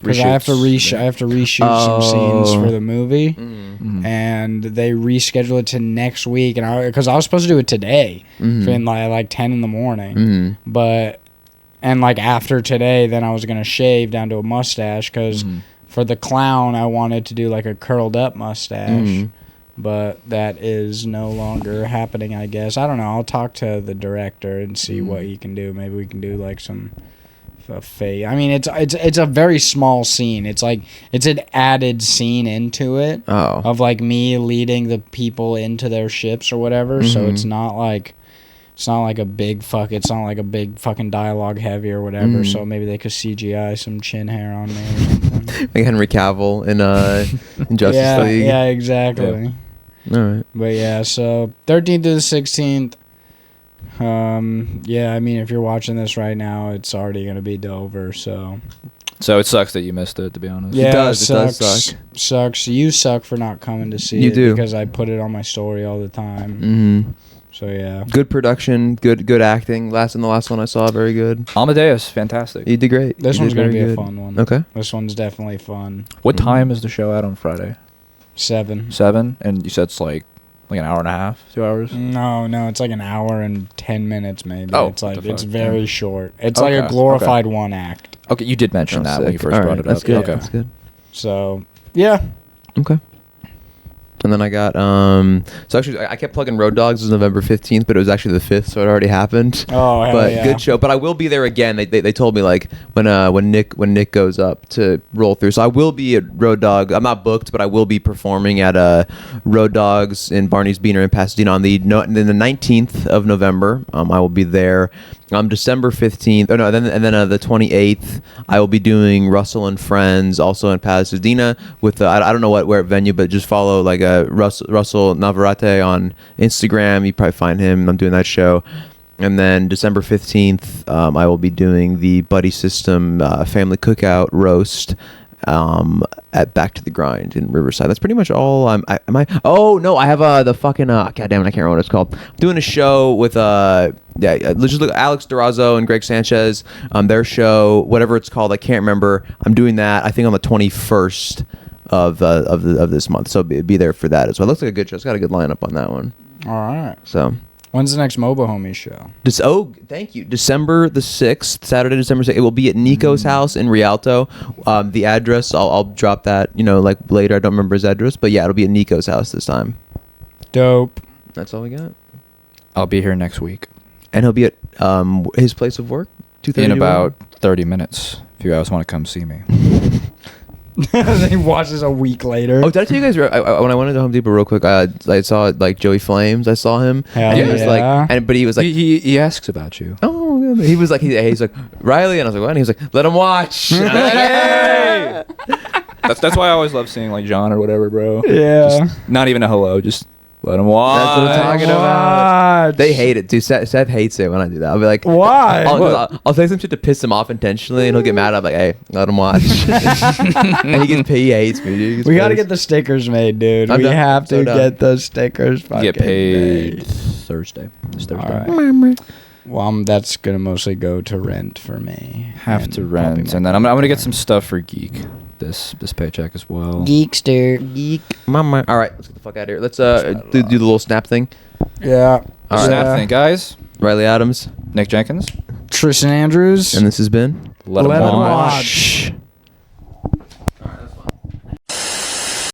Because I have to reshoot some scenes for the movie. Mm-hmm. And they rescheduled it to next week, and because I was supposed to do it today, in like 10 in the morning, but like after today, then I was gonna shave down to a mustache because for the clown I wanted to do like a curled up mustache, but that is no longer happening. I guess I don't know. I'll talk to the director and see what he can do. Maybe we can do like some. Fake. I mean, it's a very small scene. It's like it's an added scene into it of like me leading the people into their ships or whatever. So it's not like a big fucking dialogue heavy or whatever. So maybe they could CGI some chin hair on me or something. Like Henry Cavill in Justice League. Yeah, exactly. Yeah. All right. But yeah, so 13th to the 16th. Yeah, I mean, if you're watching this right now, it's already gonna be over. So it sucks that you missed it, to be honest. yeah, It does suck. Sucks. You suck for not coming to see You it do. because I put it on my story all the time. Mm-hmm. So yeah, Good production, good acting. The last one I saw, very good. Amadeus, fantastic. You did great. this You one's did gonna be very a good. fun one. Okay. This one's definitely fun. What time is the show out on Friday? 7. 7, and you said it's like an hour and a half, 2 hours. No, it's like an hour and 10 minutes maybe. Oh, It's like what the it's fuck? very short. It's Okay, like a glorified one act. Okay, you did mention Oh, that when you sick. first All brought right, it that's up. good. Okay. That's good. So yeah, Okay. And then I got so actually I kept plugging Road Dogs. It was November 15th, but it was actually the 5th, so it already happened. Oh, hell but yeah. good show. But I will be there again. They told me like when Nick goes up to roll through. So I will be at Road Dog. I'm not booked, but I will be performing at Road Dogs in Barney's Beaner in Pasadena on the 19th of November. I will be there. December 15th. Oh no, then the 28th, I will be doing Russell and Friends also in Pasadena with I don't know where venue, but just follow like Russell Navarrete on Instagram. You probably find him. I'm doing that show. And then December 15th, I will be doing the Buddy System Family Cookout Roast at Back to the Grind in Riverside. That's pretty much all. Oh no, I have the fucking God damn it, I can't remember what it's called. I'm doing a show with just look Alex Durazo and Greg Sanchez. Their show, whatever it's called, I can't remember. I'm doing that. I think on the 21st of this month. So be there for that as well. It looks like a good show. It's got a good lineup on that one. all right. So. When's the next Mobo Homies show? Thank you. December the 6th, Saturday, December 6th. It will be at Nico's house in Rialto. The address, I'll drop that, like later. I don't remember his address, but yeah, it'll be at Nico's house this time. Dope. That's all we got. I'll be here next week. And he'll be at his place of work? In about 30 minutes, if you guys want to come see me. Then he watches a week later. Oh, did I tell you guys when I went to Home Depot real quick? I saw like Joey Flames. I saw him. Hell And he was yeah. but he was like, he asks about you. oh, He was like, he's like, Riley, and I was like, what? And he was like, let him watch. And I was like, hey! That's why I always love seeing like John or whatever, bro. Yeah. Just not even a hello, just let him watch. That's what I'm talking about. They hate it, dude. Seth hates it when I do that. I'll be like, Why? I'll say some shit to piss him off intentionally, and he'll get mad. I'm like, hey, let him watch. And he hates me, dude. We gotta get the stickers made, dude. I'm we done. have to So done. get those stickers. You get fucking paid made. Thursday. This Thursday. All right. Well, that's gonna mostly go to rent for me. Have and to probably rent, my and then I'm gonna get girlfriend. some stuff for Geek this paycheck as well. Geekster. Geek mama. All right, let's get the fuck out of here. Let's do the little snap thing. Yeah. All right. Snap thing, guys. Riley Adams, Nick Jenkins. Tristan Andrews. and this has been Let 'em Let 'em watch. watch.